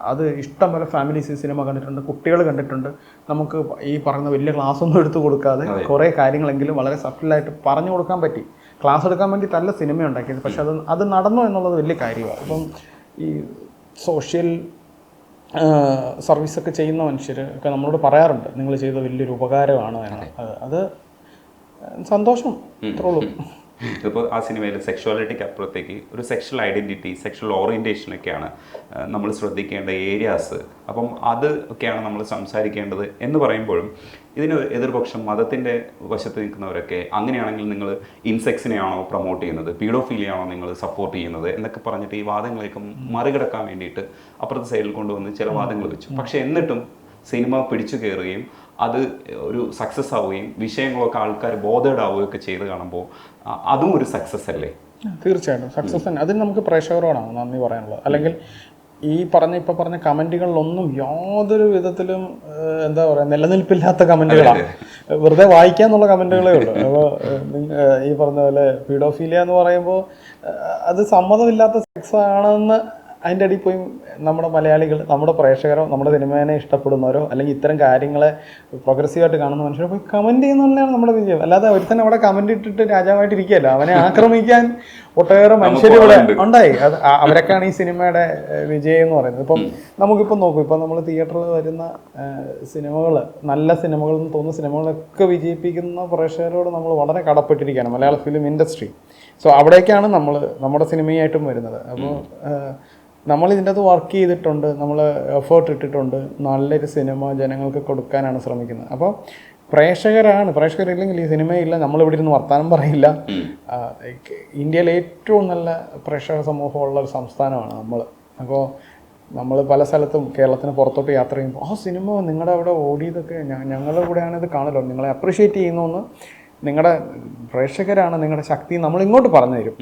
അത് ഇഷ്ടം പോലെ ഫാമിലീസ് സിനിമ കണ്ടിട്ടുണ്ട്, കുട്ടികൾ കണ്ടിട്ടുണ്ട്. നമുക്ക് ഈ പറയുന്ന വലിയ ക്ലാസ്സൊന്നും എടുത്തു കൊടുക്കാതെ കുറേ കാര്യങ്ങളെങ്കിലും വളരെ സഫലായിട്ട് പറഞ്ഞു കൊടുക്കാൻ പറ്റി. ക്ലാസ് എടുക്കാൻ വേണ്ടി നല്ല സിനിമ ഉണ്ടാക്കിയത്. പക്ഷെ അത് നടന്നു എന്നുള്ളത് വലിയ കാര്യമാണ്. അപ്പം ഈ സോഷ്യൽ സർവീസൊക്കെ ചെയ്യുന്ന മനുഷ്യർ ഒക്കെ നമ്മളോട് പറയാറുണ്ട്, നിങ്ങൾ ചെയ്ത വലിയൊരു ഉപകാരമാണ് എന്ന്. അത് സന്തോഷം, ഇത്രേ ഉള്ളൂ. ഇപ്പോൾ ആ സിനിമയിൽ സെക്ഷുവാലിറ്റിക്ക് അപ്പുറത്തേക്ക് ഒരു സെക്ഷൽ ഐഡൻറ്റിറ്റി, സെക്ഷൽ ഓറിയൻറ്റേഷനൊക്കെയാണ് നമ്മൾ ശ്രദ്ധിക്കേണ്ട ഏരിയാസ്. അപ്പം അത് ഒക്കെയാണ് നമ്മൾ സംസാരിക്കേണ്ടത് എന്ന് പറയുമ്പോഴും ഇതിന് എതിർപക്ഷം മതത്തിൻ്റെ വശത്ത് നിൽക്കുന്നവരൊക്കെ അങ്ങനെയാണെങ്കിൽ നിങ്ങൾ ഇൻസെക്സിനെയാണോ പ്രൊമോട്ട് ചെയ്യുന്നത്, പീഡോഫീലിയാണോ നിങ്ങൾ സപ്പോർട്ട് ചെയ്യുന്നത് എന്നൊക്കെ പറഞ്ഞിട്ട് ഈ വാദങ്ങളെയൊക്കെ മറികടക്കാൻ വേണ്ടിയിട്ട് അപ്പുറത്തെ സൈഡിൽ കൊണ്ടുവന്ന് ചില വാദങ്ങൾ വെച്ചു. പക്ഷേ എന്നിട്ടും സിനിമ പിടിച്ചു കയറുകയും അത് ഒരു സക്സസ് ആവുകയും വിഷയങ്ങളൊക്കെ ആൾക്കാർ ബോധേഡ് ആവുകയൊക്കെ ചെയ്ത് കാണുമ്പോൾ അതും ഒരു സക്സസ് അല്ലേ? തീർച്ചയായിട്ടും സക്സസ് തന്നെ. അതിന് നമുക്ക് പ്രേക്ഷകരോടാണ് നന്ദി പറയാനുള്ളത്. അല്ലെങ്കിൽ ഇപ്പോൾ പറഞ്ഞ കമൻറ്റുകളിലൊന്നും യാതൊരു വിധത്തിലും എന്താ പറയുക, നിലനിൽപ്പില്ലാത്ത കമൻറ്റുകളാണ്. വെറുതെ വായിക്കാന്നുള്ള കമൻറ്റുകളേ ഉള്ളൂ. അപ്പോൾ ഈ പറഞ്ഞ പോലെ പീഡോഫീലിയ എന്ന് പറയുമ്പോൾ അത് സമ്മതമില്ലാത്ത സെക്സ് ആണെന്ന് അതിൻ്റെ അടിയിൽ പോയി നമ്മുടെ മലയാളികൾ, നമ്മുടെ പ്രേക്ഷകരോ, നമ്മുടെ സിനിമേനെ ഇഷ്ടപ്പെടുന്നവരോ അല്ലെങ്കിൽ ഇത്തരം കാര്യങ്ങളെ പ്രോഗ്രസീവായിട്ട് കാണുന്ന മനുഷ്യരെ പോയി കമൻറ്റ് ചെയ്യുന്നതന്നെയാണ് നമ്മുടെ വിജയം. അല്ലാതെ ഒരുത്തന്നെ അവിടെ കമൻറ്റ് ഇട്ടിട്ട് രാജാവായിട്ടിരിക്കുകയല്ല. അവനെ ആക്രമിക്കാൻ ഒട്ടേറെ മനുഷ്യർ ഇവിടെ ഉണ്ടായി. അവരൊക്കെയാണ് ഈ സിനിമയുടെ വിജയം എന്ന് പറയുന്നത്. ഇപ്പം നമുക്കിപ്പം നോക്കും, ഇപ്പം നമ്മൾ തിയേറ്ററിൽ വരുന്ന സിനിമകൾ, നല്ല സിനിമകൾ എന്ന് തോന്നുന്ന സിനിമകളൊക്കെ വിജയിപ്പിക്കുന്ന പ്രേക്ഷകരോട് നമ്മൾ വളരെ കടപ്പെട്ടിരിക്കുകയാണ്, മലയാള ഫിലിം ഇൻഡസ്ട്രി. സോ അവിടേക്കാണ് നമ്മുടെ സിനിമയായിട്ടും വരുന്നത്. അപ്പോൾ നമ്മൾ ഇതിൻ്റെ അകത്ത് വർക്ക് ചെയ്തിട്ടുണ്ട്, നമ്മൾ എഫേർട്ട് ഇട്ടിട്ടുണ്ട്, നല്ലൊരു സിനിമ ജനങ്ങൾക്ക് കൊടുക്കാനാണ് ശ്രമിക്കുന്നത്. അപ്പോൾ പ്രേക്ഷകരില്ലെങ്കിൽ ഈ സിനിമയില്ല, നമ്മളിവിടെ ഇരുന്ന് വർത്താനം പറയില്ല. ഇന്ത്യയിലെ ഏറ്റവും നല്ല പ്രേക്ഷക സമൂഹമുള്ള ഒരു സംസ്ഥാനമാണ് നമ്മൾ. അപ്പോൾ നമ്മൾ പല സ്ഥലത്തും കേരളത്തിന് പുറത്തോട്ട് യാത്ര ചെയ്യുമ്പോൾ ആ സിനിമ നിങ്ങളുടെ അവിടെ ഓടിയതൊക്കെ ഞങ്ങളുടെ കൂടെയാണ് ഇത് കാണല്ലോ, നിങ്ങളെ അപ്രീഷിയേറ്റ് ചെയ്യുന്നു, നിങ്ങളുടെ പ്രേക്ഷകരാണ് നിങ്ങളുടെ ശക്തി നമ്മൾ ഇങ്ങോട്ട് പറഞ്ഞു തരും.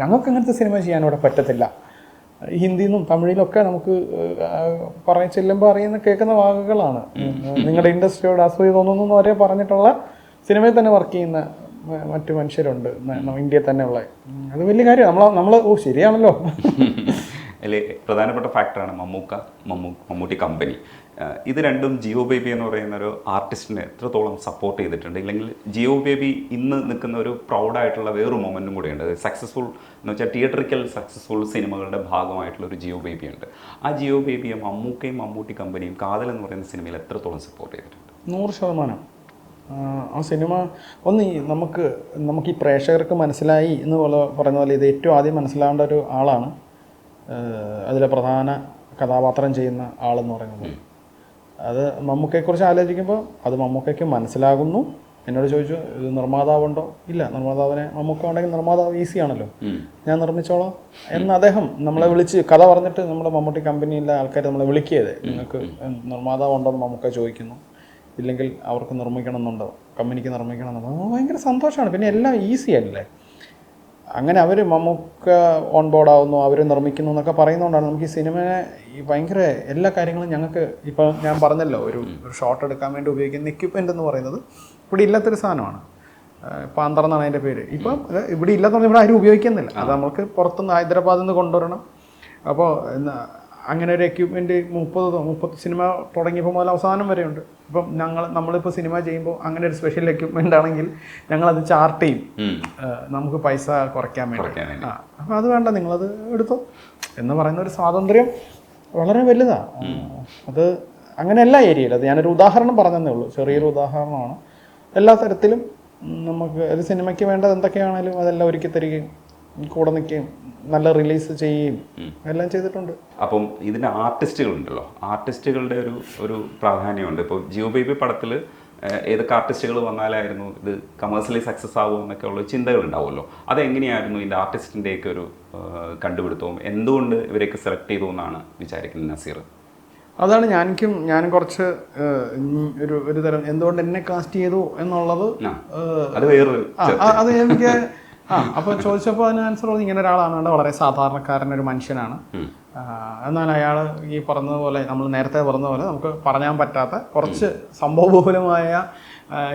ഞങ്ങൾക്ക് അങ്ങനത്തെ സിനിമ ചെയ്യാൻ ഇവിടെ പറ്റത്തില്ല. ഹിന്ദിന്നും തമിഴിലൊക്കെ നമുക്ക് ചെല്ലുമ്പോൾ കേൾക്കുന്ന വാക്കുകളാണ്. നിങ്ങളുടെ ഇൻഡസ്ട്രിയോട് അസൂയ തോന്നുന്നു എന്ന് വരെ പറഞ്ഞിട്ടുള്ള സിനിമയിൽ തന്നെ വർക്ക് ചെയ്യുന്ന മറ്റു മനുഷ്യരുണ്ട് ഇന്ത്യയിൽ തന്നെ ഉള്ള. അത് വലിയ കാര്യം. നമ്മൾ ശരിയാണല്ലോ. അതിൽ പ്രധാനപ്പെട്ട ഫാക്ടറാണ് മമ്മൂട്ടി കമ്പനി. ഇത് രണ്ടും ജിയോ ബേബി എന്ന് പറയുന്ന ഒരു ആർട്ടിസ്റ്റിനെ എത്രത്തോളം സപ്പോർട്ട് ചെയ്തിട്ടുണ്ട്, ഇല്ലെങ്കിൽ ജിയോ ബേബി ഇന്ന് നിൽക്കുന്ന ഒരു പ്രൗഡായിട്ടുള്ള വേറൊരു മൊമെൻറ്റും കൂടിയുണ്ട്. സക്സസ്ഫുൾ എന്ന് വെച്ചാൽ തിയേറ്ററിക്കൽ സക്സസ്ഫുൾ സിനിമകളുടെ ഭാഗമായിട്ടുള്ള ഒരു ജിയോ ബേബി ഉണ്ട്. ആ ജിയോ ബേബിയെ മമ്മൂട്ടി കമ്പനിയും കാതൽ എന്ന് പറയുന്ന സിനിമയിൽ എത്രത്തോളം സപ്പോർട്ട് ചെയ്തിട്ടുണ്ട്? 100%. ആ സിനിമ ഒന്ന് നമുക്ക് ഈ പ്രേക്ഷകർക്ക് മനസ്സിലായി എന്ന് പറയുന്ന പോലെ ഇത് ഏറ്റവും ആദ്യം മനസ്സിലാവേണ്ട ഒരു ആളാണ് അതിലെ പ്രധാന കഥാപാത്രം ചെയ്യുന്ന ആളെന്ന് പറയുന്നത്. അത് മമ്മൂക്കയെക്കുറിച്ച് ആലോചിക്കുമ്പോൾ അത് മമ്മൂക്കയ്ക്ക് മനസ്സിലാകുന്നു. എന്നോട് ചോദിച്ചു ഇത് നിർമ്മാതാവുണ്ടോ? ഇല്ല, മമ്മൂക്ക ഉണ്ടെങ്കിൽ നിർമ്മാതാവ് ഈസിയാണല്ലോ, ഞാൻ നിർമ്മിച്ചോളാം എന്ന് അദ്ദേഹം നമ്മളെ വിളിച്ച് കഥ പറഞ്ഞിട്ട് നമ്മുടെ മമ്മൂട്ടി കമ്പനിയിലെ ആൾക്കാർ നമ്മളെ വിളിക്കിയത്, നിങ്ങൾക്ക് നിർമ്മാതാവുണ്ടോ എന്ന് മമ്മൂക്ക ചോദിക്കുന്നു, ഇല്ലെങ്കിൽ അവർക്ക് നിർമ്മിക്കണമെന്നുണ്ടോ, കമ്പനിക്ക് നിർമ്മിക്കണമെന്നുണ്ടോ. ഭയങ്കര സന്തോഷമാണ്. പിന്നെ എല്ലാം ഈസി അല്ലേ. അങ്ങനെ അവർ മമ്മൂക്ക ഓൺ ബോർഡാവുന്നു, അവർ നിർമ്മിക്കുന്നു എന്നൊക്കെ പറയുന്നതുകൊണ്ടാണ് നമുക്ക് ഈ സിനിമയെ ഭയങ്കര എല്ലാ കാര്യങ്ങളും ഞങ്ങൾക്ക് ഇപ്പം ഞാൻ പറഞ്ഞല്ലോ ഒരു ഷോട്ട് എടുക്കാൻ വേണ്ടി ഉപയോഗിക്കുന്ന എക്യുപ്മെൻ്റ് എന്ന് പറയുന്നത് ഇവിടെ ഇല്ലാത്തൊരു സാധനമാണ്. പാന്തർ എന്നാണ് അതിൻ്റെ പേര്. ഇപ്പം ഇവിടെ ഇല്ലെന്ന് പറഞ്ഞാൽ ഇവിടെ ആരും ഉപയോഗിക്കുന്നില്ല. അത് നമുക്ക് പുറത്തുനിന്ന് ഹൈദരാബാദിൽ നിന്ന് കൊണ്ടുവരണം. അപ്പോൾ അങ്ങനെ ഒരു എക്യുപ്മെൻറ്റ് 30 സിനിമ തുടങ്ങിയപ്പോൾ മുതൽ അവസാനം വരെ ഉണ്ട്. ഇപ്പം നമ്മളിപ്പോൾ സിനിമ ചെയ്യുമ്പോൾ അങ്ങനെ ഒരു സ്പെഷ്യൽ എക്യുപ്മെൻ്റ് ആണെങ്കിൽ ഞങ്ങളത് ചാർട്ട് ചെയ്യും, നമുക്ക് പൈസ കുറയ്ക്കാൻ വേണ്ടി. അപ്പോൾ അത് വേണ്ട, നിങ്ങളത് എടുത്തോ എന്ന് പറയുന്ന ഒരു സ്വാതന്ത്ര്യം വളരെ വലുതാണ്. അത് അങ്ങനെ എല്ലാ ഏരിയയിലും, അത് ഞാനൊരു ഉദാഹരണം പറഞ്ഞതേ ഉള്ളൂ, ചെറിയൊരു ഉദാഹരണമാണ്. എല്ലാ തരത്തിലും നമുക്ക് ഒരു സിനിമയ്ക്ക് വേണ്ടത് എന്തൊക്കെയാണെങ്കിലും അതെല്ലാം ഒരുക്കി തരികയും കൂടെ നിൽക്കുകയും നല്ല റിലീസ് ചെയ്യുകയും എല്ലാം ചെയ്തിട്ടുണ്ട്. അപ്പം ഇതിൻ്റെ ആർട്ടിസ്റ്റുകളുണ്ടല്ലോ, ആർട്ടിസ്റ്റുകളുടെ ഒരു പ്രാധാന്യമുണ്ട്. ഇപ്പോൾ ജിയോ ബേബി പടത്തിൽ ഏതൊക്കെ ആർട്ടിസ്റ്റുകൾ വന്നാലായിരുന്നു ഇത് കമേഴ്സ്യലി സക്സസ് ആകുമോ എന്നൊക്കെ ഉള്ള ചിന്തകൾ ഉണ്ടാവുമല്ലോ. അതെങ്ങനെയായിരുന്നു ഇതിൻ്റെ ആർട്ടിസ്റ്റിൻ്റെയൊക്കെ ഒരു കണ്ടുപിടുത്തവും എന്തുകൊണ്ട് ഇവരെയൊക്കെ സെലക്ട് ചെയ്തു എന്നാണ് വിചാരിക്കുന്നത് നസീർ? അതാണ് ഞാനും കുറച്ച് ഒരു തരം എന്തുകൊണ്ട് എന്നെ കാസ്റ്റ് ചെയ്തു എന്നുള്ളത് അത് വേറൊരു അത് എനിക്ക് അപ്പോൾ ചോദിച്ചപ്പോൾ അതിന് ആൻസർ പറഞ്ഞത് ഇങ്ങനെ ഒരാളാണ്, വളരെ സാധാരണക്കാരനൊരു മനുഷ്യനാണ്. എന്നാൽ അയാൾ ഈ പറഞ്ഞതുപോലെ നമ്മൾ നേരത്തെ പറഞ്ഞതുപോലെ നമുക്ക് പറയാൻ പറ്റാത്ത കുറച്ച് സംഭവബഹുലമായ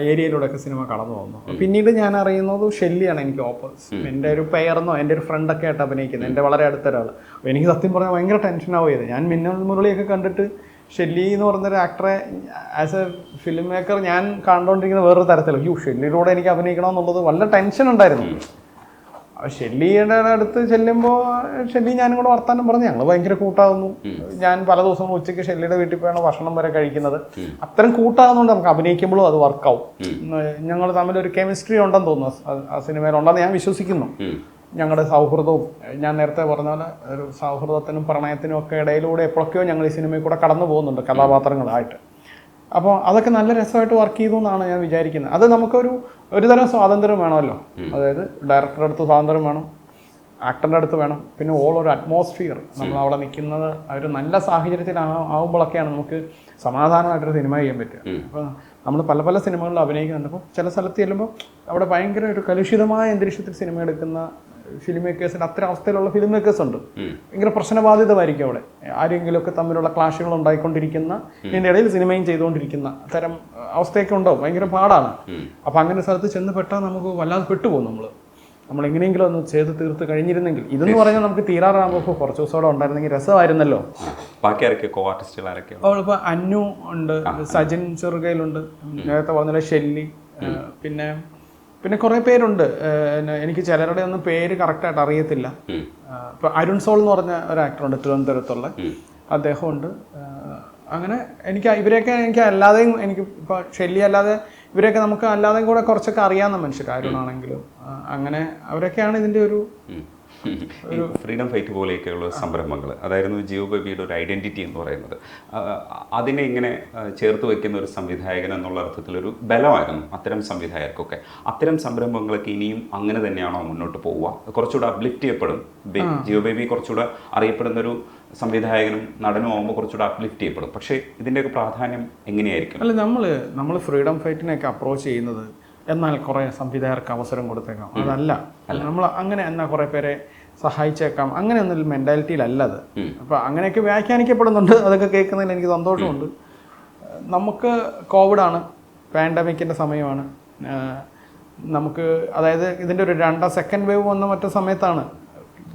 ഏരിയയിലൂടെയൊക്കെ സിനിമ കടന്നു പോകുന്നു. പിന്നീട് ഞാൻ അറിയുന്നത് ഷെല്ലിയാണ് എനിക്ക് ഓപ്പോസിറ്റ്, എൻ്റെ ഒരു പെയർന്നോ എൻ്റെ ഒരു ഫ്രണ്ടൊക്കെ ആയിട്ട് അഭിനയിക്കുന്നത്, എൻ്റെ വളരെ അടുത്തൊരാൾ. അപ്പോൾ എനിക്ക് സത്യം പറഞ്ഞാൽ ഭയങ്കര ടെൻഷനാവുക ചെയ്ത്. ഞാൻ മിന്നൽ മുരളിയൊക്കെ കണ്ടിട്ട് ഷെല്ലി എന്ന് പറഞ്ഞൊരു ആക്ടറെ ആസ് എ ഫിലിം മേക്കർ ഞാൻ കണ്ടുകൊണ്ടിരിക്കുന്ന വേറൊരു തരത്തിലാണ്. ഷെല്ലിയിലൂടെ എനിക്ക് അഭിനയിക്കണമെന്നുള്ളത് വളരെ ടെൻഷൻ ഉണ്ടായിരുന്നു. ഷെല്ലിയുടെ അടുത്ത് ചെല്ലുമ്പോൾ ഷെല്ലി ഞാനും കൂടെ വർത്താനം പറഞ്ഞു, ഞങ്ങൾ ഭയങ്കര കൂട്ടാകുന്നു. ഞാൻ പല ദിവസവും ഉച്ചയ്ക്ക് ഷെല്ലിയുടെ വീട്ടിൽ പോയാണ് ഭക്ഷണം വരെ കഴിക്കുന്നത്. അത്തരം കൂട്ടാകുന്നതുകൊണ്ട് നമുക്ക് അഭിനയിക്കുമ്പോഴും അത് വർക്കാവും. ഞങ്ങൾ തമ്മിലൊരു കെമിസ്ട്രി ഉണ്ടെന്ന് തോന്നുന്നു ആ സിനിമയിലുണ്ടെന്ന് ഞാൻ വിശ്വസിക്കുന്നു. ഞങ്ങളുടെ സൗഹൃദവും ഞാൻ നേരത്തെ പറഞ്ഞ പോലെ ഒരു സൗഹൃദത്തിനും പ്രണയത്തിനും ഒക്കെ ഇടയിലൂടെ എപ്പോഴൊക്കെയോ ഞങ്ങൾ ഈ സിനിമയിൽ കൂടെ കടന്നു പോകുന്നുണ്ട് കഥാപാത്രങ്ങളായിട്ട്. അപ്പോൾ അതൊക്കെ നല്ല രസമായിട്ട് വർക്ക് ചെയ്തു എന്നാണ് ഞാൻ വിചാരിക്കുന്നത്. അത് ഒരു തരം സ്വാതന്ത്ര്യം വേണമല്ലോ. അതായത് ഡയറക്ടറുടെ അടുത്ത് സ്വാതന്ത്ര്യം വേണം, ആക്ടറിൻ്റെ അടുത്ത് വേണം, പിന്നെ ഒരു അറ്റ്മോസ്ഫിയർ നമ്മൾ അവിടെ നിൽക്കുന്നത് ഒരു നല്ല സാഹചര്യത്തിലാവുമ്പോഴൊക്കെയാണ് നമുക്ക് സമാധാനമായിട്ടൊരു സിനിമ ചെയ്യാൻ പറ്റുക. അപ്പോൾ നമ്മൾ പല സിനിമകളിൽ അഭിനയിക്കുന്നുണ്ട്. അപ്പോൾ ചില സ്ഥലത്ത് ചെല്ലുമ്പോൾ അവിടെ ഭയങ്കര ഒരു കലുഷിതമായ അന്തരീക്ഷത്തിൽ സിനിമ എടുക്കുന്ന ഫിലിം മേക്കേഴ്സിൻ്റെ അത്തരം അവസ്ഥയിലുള്ള ഫിലിം മേക്കേഴ്സ് ഉണ്ട്. ഭയങ്കര പ്രശ്നബാധിതമായിരിക്കും അവിടെ. ആരെങ്കിലുമൊക്കെ തമ്മിലുള്ള ക്ലാഷുകൾ ഉണ്ടായിക്കൊണ്ടിരിക്കുന്ന ഇതിൻ്റെ ഇടയിൽ സിനിമയും ചെയ്തുകൊണ്ടിരിക്കുന്ന അത്തരം അവസ്ഥയൊക്കെ ഉണ്ടാവും. ഭയങ്കര പാടാണ്. അപ്പം അങ്ങനെ സ്ഥലത്ത് ചെന്ന് പെട്ടാൽ നമുക്ക് വല്ലാതെ പെട്ടുപോകും. നമ്മൾ എങ്ങനെയെങ്കിലും ഒന്ന് ചെയ്ത് തീർത്ത് കഴിഞ്ഞിരുന്നെങ്കിൽ. ഇതെന്ന് പറഞ്ഞാൽ നമുക്ക് തീരാറാകുമ്പോൾ കുറച്ച് ദിവസം ഉണ്ടായിരുന്നെങ്കിൽ രസമായിരുന്നല്ലോ. ഇപ്പോൾ അന്നു ഉണ്ട്, സജിൻ ചെറുകയിലുണ്ട്, നേരത്തെ പറഞ്ഞ ഷെല്ലി, പിന്നെ കുറേ പേരുണ്ട്. എനിക്ക് ചിലരുടെ ഒന്നും പേര് കറക്റ്റായിട്ട് അറിയത്തില്ല. ഇപ്പോൾ അരുൺ സോൾ എന്ന് പറഞ്ഞ ഒരു ആക്ടറുണ്ട് തിരുവനന്തപുരത്തുള്ള, അദ്ദേഹമുണ്ട്. അങ്ങനെ ഇവരെയൊക്കെ എനിക്ക് അല്ലാതെയും ഇപ്പോൾ ഷെല്ലി അല്ലാതെ ഇവരെയൊക്കെ നമുക്ക് അല്ലാതെയും കൂടെ കുറച്ചൊക്കെ അറിയാവുന്ന മനുഷ്യർ, അരുണാണെങ്കിലും. അങ്ങനെ അവരൊക്കെയാണ് ഇതിൻ്റെ ഒരു ഫ്രീഡം ഫൈറ്റ് പോലെയൊക്കെയുള്ള സംരംഭങ്ങൾ, അതായിരുന്നു ജിയോ ബേബിയുടെ ഒരു ഐഡൻറ്റിറ്റി എന്ന് പറയുന്നത്. അതിനെ ഇങ്ങനെ ചേർത്ത് വയ്ക്കുന്ന ഒരു സംവിധായകൻ എന്നുള്ള അർത്ഥത്തിലൊരു ബലമായിരുന്നു അത്തരം സംവിധായകർക്കൊക്കെ. അത്തരം സംരംഭങ്ങളൊക്കെ ഇനിയും അങ്ങനെ തന്നെയാണോ മുന്നോട്ട് പോവുക? കുറച്ചുകൂടെ അപ്ലിഫ്റ്റ് ചെയ്യപ്പെടും. ജിയോ ബേബി കുറച്ചുകൂടെ അറിയപ്പെടുന്ന ഒരു സംവിധായകനും നടനും ആകുമ്പോൾ കുറച്ചുകൂടെ അപ്ലിഫ്റ്റ് ചെയ്യപ്പെടും. പക്ഷേ ഇതിൻ്റെയൊക്കെ പ്രാധാന്യം എങ്ങനെയായിരിക്കും? അല്ല, നമ്മൾ ഫ്രീഡം ഫൈറ്റിനെയൊക്കെ അപ്രോച്ച് ചെയ്യുന്നത് എന്നാൽ കുറേ സംവിധായകർക്ക് അവസരം കൊടുത്തേക്കാം, അതല്ല. നമ്മൾ അങ്ങനെ എന്നാൽ കുറേ പേരെ സഹായിച്ചേക്കാം, അങ്ങനെയൊന്നും മെൻറ്റാലിറ്റിയിലല്ല അത്. അപ്പോൾ അങ്ങനെയൊക്കെ വ്യാഖ്യാനിക്കപ്പെടുന്നുണ്ട്. അതൊക്കെ കേൾക്കുന്നതിൽ എനിക്ക് സന്തോഷമുണ്ട്. നമുക്ക് കോവിഡാണ്, പാൻഡമിക്കിൻ്റെ സമയമാണ്. നമുക്ക് അതായത് ഇതിൻ്റെ ഒരു സെക്കൻഡ് വേവ് വന്ന മറ്റു സമയത്താണ്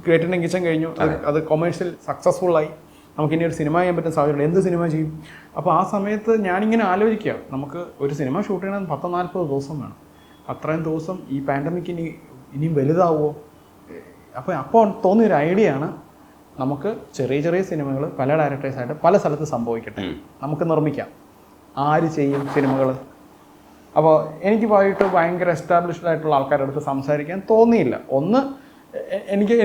ഗ്രേറ്റ് ഇന്ത്യൻ കിച്ചൺ കഴിഞ്ഞു, അത് കൊമേഴ്ഷ്യൽ സക്സസ്ഫുള്ളായി, നമുക്കിനി ഒരു സിനിമ ചെയ്യാൻ പറ്റുന്ന സാധ്യതയുണ്ട്, എന്ത് സിനിമ ചെയ്യും? അപ്പോൾ ആ സമയത്ത് ഞാനിങ്ങനെ ആലോചിക്കുക, നമുക്ക് ഒരു സിനിമ ഷൂട്ട് ചെയ്യണമെന്ന് 10-40 ദിവസം വേണം. അത്രയും ദിവസം ഈ പാൻഡമിക് ഇനിയും വലുതാവുമോ? അപ്പോൾ തോന്നിയൊരു ഐഡിയ ആണ്, നമുക്ക് ചെറിയ ചെറിയ സിനിമകൾ പല ഡയറക്ടേഴ്സായിട്ട് പല സ്ഥലത്ത് സംഭവിക്കട്ടെ, നമുക്ക് നിർമ്മിക്കാം. ആര് ചെയ്യും സിനിമകൾ? അപ്പോൾ എനിക്ക് പോയിട്ട് ഭയങ്കര എസ്റ്റാബ്ലിഷ്ഡ് ആയിട്ടുള്ള ആൾക്കാരുടെ അടുത്ത് സംസാരിക്കാൻ തോന്നിയില്ല. എനിക്ക്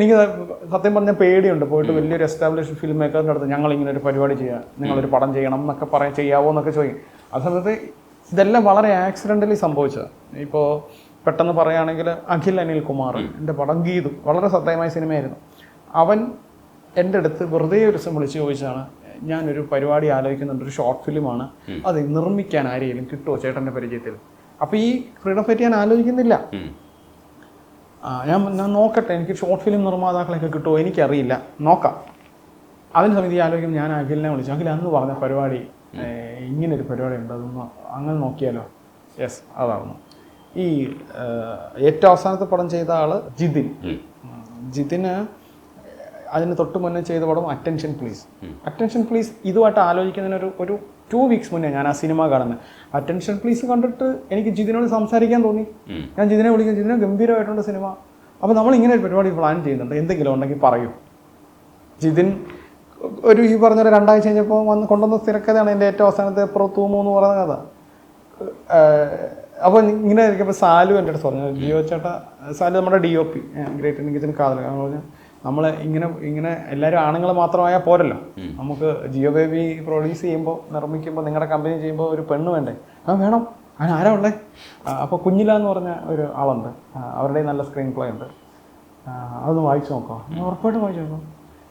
സത്യം പറഞ്ഞാൽ പേടിയുണ്ട്, പോയിട്ട് വലിയൊരു എസ്റ്റാബ്ലിഷ്ഡ് ഫിലിം മേക്കറിൻ്റെ അടുത്ത് ഞങ്ങളിങ്ങനെ ഒരു പരിപാടി ചെയ്യാം, നിങ്ങളൊരു പടം ചെയ്യണം എന്നൊക്കെ ചെയ്യാവോ എന്നൊക്കെ ചോദിക്കും. ആ സമയത്ത് ഇതെല്ലാം വളരെ ആക്സിഡൻ്റലി സംഭവിച്ചതാണ്. ഇപ്പോൾ പെട്ടെന്ന് പറയുകയാണെങ്കിൽ അനിൽ കുമാർ, എൻ്റെ പടം ഗീതു വളരെ ശ്രദ്ധേയമായ സിനിമയായിരുന്നു. അവൻ എൻ്റെ അടുത്ത് വെറുതെ ഒരു ദിവസം വിളിച്ച് ചോദിച്ചാണ്, ഞാനൊരു പരിപാടി ആലോചിക്കുന്നുണ്ട്, ഒരു ഷോർട്ട് ഫിലിമാണ്, അത് നിർമ്മിക്കാൻ ആരെങ്കിലും കിട്ടുമോ ചേട്ടൻ്റെ പരിചയത്തിൽ? അപ്പോൾ ഈ ഫ്രീഡം ഫൈറ്റ് ഞാൻ ആലോചിക്കുന്നില്ല, ഞാൻ നോക്കട്ടെ, എനിക്ക് ഷോർട്ട് ഫിലിം നിർമ്മാതാക്കളൊക്കെ കിട്ടുമോ എനിക്കറിയില്ല, നോക്കാം. അതിന് സമയത്ത് ഈ ആലോചിക്കുമ്പോൾ ഞാൻ അഖിലിനെ വിളിച്ചു. അഖിൽ അന്ന് പറഞ്ഞ പരിപാടി, ഇങ്ങനൊരു പരിപാടി ഉണ്ട്, അതൊന്ന് അങ്ങനെ നോക്കിയാലോ? യെസ്, അതാവുന്നു. ഈ ഏറ്റവും അവസാനത്തെ പടം ചെയ്ത ആള് ജിതിന് അതിന് തൊട്ട് മുന്നേ ചെയ്ത പടം അറ്റൻഷൻ പ്ലീസ് ഇതുമായിട്ട് ആലോചിക്കുന്നതിന് ഒരു 2 വീക്സ് മുന്നേ ഞാൻ ആ സിനിമ കാണുന്നത്. അറ്റൻഷൻ പ്ലീസ് കണ്ടിട്ട് എനിക്ക് ജിതിനോട് സംസാരിക്കാൻ തോന്നി. ഞാൻ ജിതിനെ വിളിക്കും, ജിതിനെ ഗംഭീരമായിട്ടുണ്ട് സിനിമ, അപ്പോൾ നമ്മൾ ഇങ്ങനെ ഒരു പരിപാടി പ്ലാൻ ചെയ്യുന്നുണ്ട്, എന്തെങ്കിലും ഉണ്ടെങ്കിൽ പറയൂ. ജിതിൻ ഈ പറഞ്ഞൊരു 2 ആഴ്ച കഴിഞ്ഞപ്പോൾ കൊണ്ടുവന്ന തിരക്കഥയാണ് എൻ്റെ ഏറ്റവും അവസാനത്തെ പുറത്തൂമോ എന്ന് പറയുന്ന കഥ. അപ്പോൾ ഇങ്ങനെ ഇരിക്കുമ്പോൾ സാലു എൻ്റെ അടുത്ത് പറഞ്ഞു, ജിയോ ചേട്ടാ, സാലു നമ്മുടെ DOP ഗ്രേറ്റ് ഇന്ത്യൻ കിച്ചൺ കാതൽ പറഞ്ഞു, നമ്മൾ ഇങ്ങനെ എല്ലാവരും ആണുങ്ങൾ മാത്രമായാൽ പോരല്ലോ, നമുക്ക് ജിയോ ബേബി പ്രൊഡ്യൂസ് ചെയ്യുമ്പോൾ നിർമ്മിക്കുമ്പോൾ നിങ്ങളുടെ കമ്പനി ചെയ്യുമ്പോൾ ഒരു പെണ്ണ് വേണ്ടേ? വേണം. ആരാ ഉള്ളേ? അപ്പോൾ കുഞ്ഞില എന്ന് പറഞ്ഞ ഒരു ആളുണ്ട്, അവരുടെ നല്ല സ്ക്രീൻ പ്ലേ ഉണ്ട്, അതൊന്ന് വായിച്ചു നോക്കാം. ഉറപ്പായിട്ടും വായിച്ചു നോക്കാം.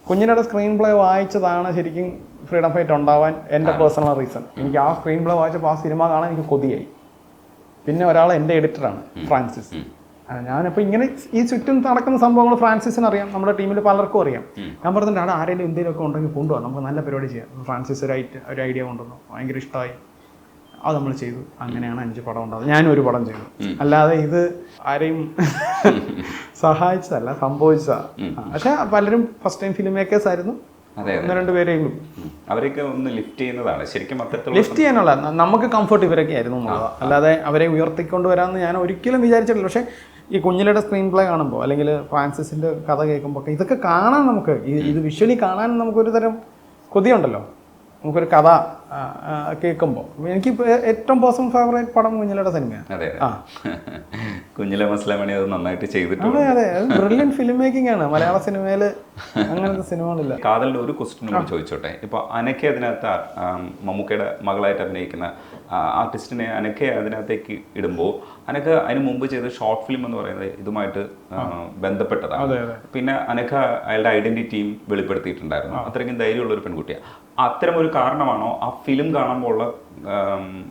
കുഞ്ഞിലയുടെ സ്ക്രീൻ പ്ലേ വായിച്ചതാണ് ശരിക്കും ഫ്രീഡം ഫൈറ്റ് ഉണ്ടാവാൻ എൻ്റെ പേഴ്സണൽ റീസൺ. എനിക്ക് ആ സ്ക്രീൻ പ്ലേ വായിച്ചപ്പോൾ ആ സിനിമ കാണാൻ എനിക്ക് കൊതിയായി. പിന്നെ ഒരാൾ എൻ്റെ എഡിറ്ററാണ്, ഫ്രാൻസിസ്. ഞാനിപ്പോൾ ഇങ്ങനെ ഈ ചുറ്റും നടക്കുന്ന സംഭവങ്ങൾ ഫ്രാൻസിസിന് അറിയാം, നമ്മുടെ ടീമിൽ പലർക്കും അറിയാം. ഞാൻ പറഞ്ഞിട്ടുണ്ട്, അവിടെ ആരെങ്കിലും എന്തെങ്കിലുമൊക്കെ ഉണ്ടെങ്കിൽ കൊണ്ടുപോകാം, നമുക്ക് നല്ല പരിപാടി ചെയ്യാം. ഫ്രാൻസിസ് ഒരു ഐഡിയ കൊണ്ടുവന്നു, ഭയങ്കര ഇഷ്ടമായി, അത് നമ്മൾ ചെയ്തു. അങ്ങനെയാണ് 5 പടം ഉണ്ടാകുന്നത്. ഞാനും ഒരു പടം ചെയ്തു, അല്ലാതെ ഇത് ആരെയും സഹായിച്ചതല്ല, സംഭവിച്ചതാണ്. പക്ഷെ പലരും ഫസ്റ്റ് ടൈം ഫിലിം മേക്കേഴ്സ് ആയിരുന്നു. 1-2 പേരെയും അവരൊക്കെ ഒന്ന് ലിഫ്റ്റ് ചെയ്യുന്നതാണ് ശരിക്കും. ലിഫ്റ്റ് ചെയ്യാനുള്ള നമുക്ക് കംഫർട്ട് ഇവരൊക്കെ ആയിരുന്നു എന്നുള്ളത്, അല്ലാതെ അവരെ ഉയർത്തിക്കൊണ്ട് വരാമെന്ന് ഞാൻ ഒരിക്കലും വിചാരിച്ചിട്ടില്ല. പക്ഷേ ഈ കുഞ്ഞിലയുടെ സ്ക്രീൻ പ്ലേ കാണുമ്പോൾ അല്ലെങ്കിൽ ഫ്രാൻസിസിൻ്റെ കഥ കേൾക്കുമ്പോൾ ഇതൊക്കെ കാണാൻ നമുക്ക് ഇത് വിഷ്വലി കാണാൻ നമുക്കൊരു തരം കൊതിയുണ്ടല്ലോ. നമുക്കൊരു കഥ കേൾക്കുമ്പോൾ എനിക്ക് ഏറ്റവും പേഴ്സണൽ ഫേവറേറ്റ് പടം കുഞ്ഞിലയുടെ സിനിമയാണ്. അതെ, കുഞ്ഞിലെ മസ്ലാമണി അത് നന്നായിട്ട് ചെയ്തിട്ടുണ്ട്. അതെ, ബ്രില്യൻറ്റ് ഫിലിം മേക്കിംഗ് ആണ് മലയാള സിനിമയിൽ. അങ്ങനത്തെ സിനിമകളില്ല. കാതലിൻ്റെ ഒരു ക്വസ്റ്റ്യൻ കൂടി ചോദിച്ചോട്ടെ. ഇപ്പോൾ അനക്ക അതിനകത്ത് മമ്മൂക്കയുടെ മകളായിട്ട് അഭിനയിക്കുന്ന ആർട്ടിസ്റ്റിനെ അനക്ക അതിനകത്തേക്ക് ഇടുമ്പോൾ അനക്ക അതിന് മുമ്പ് ചെയ്ത ഷോർട്ട് ഫിലിം എന്ന് പറയുന്നത് ഇതുമായിട്ട് ബന്ധപ്പെട്ടതാണ്. പിന്നെ അനക്ക അയാളുടെ ഐഡന്റിറ്റിയും വെളിപ്പെടുത്തിയിട്ടുണ്ടായിരുന്നു. അത്രയ്ക്കും ധൈര്യമുള്ള ഒരു പെൺകുട്ടിയാണ്. അത്തരം ഒരു കാരണമാണോ ആ ഫിലിം കാണുമ്പോൾ ഉള്ള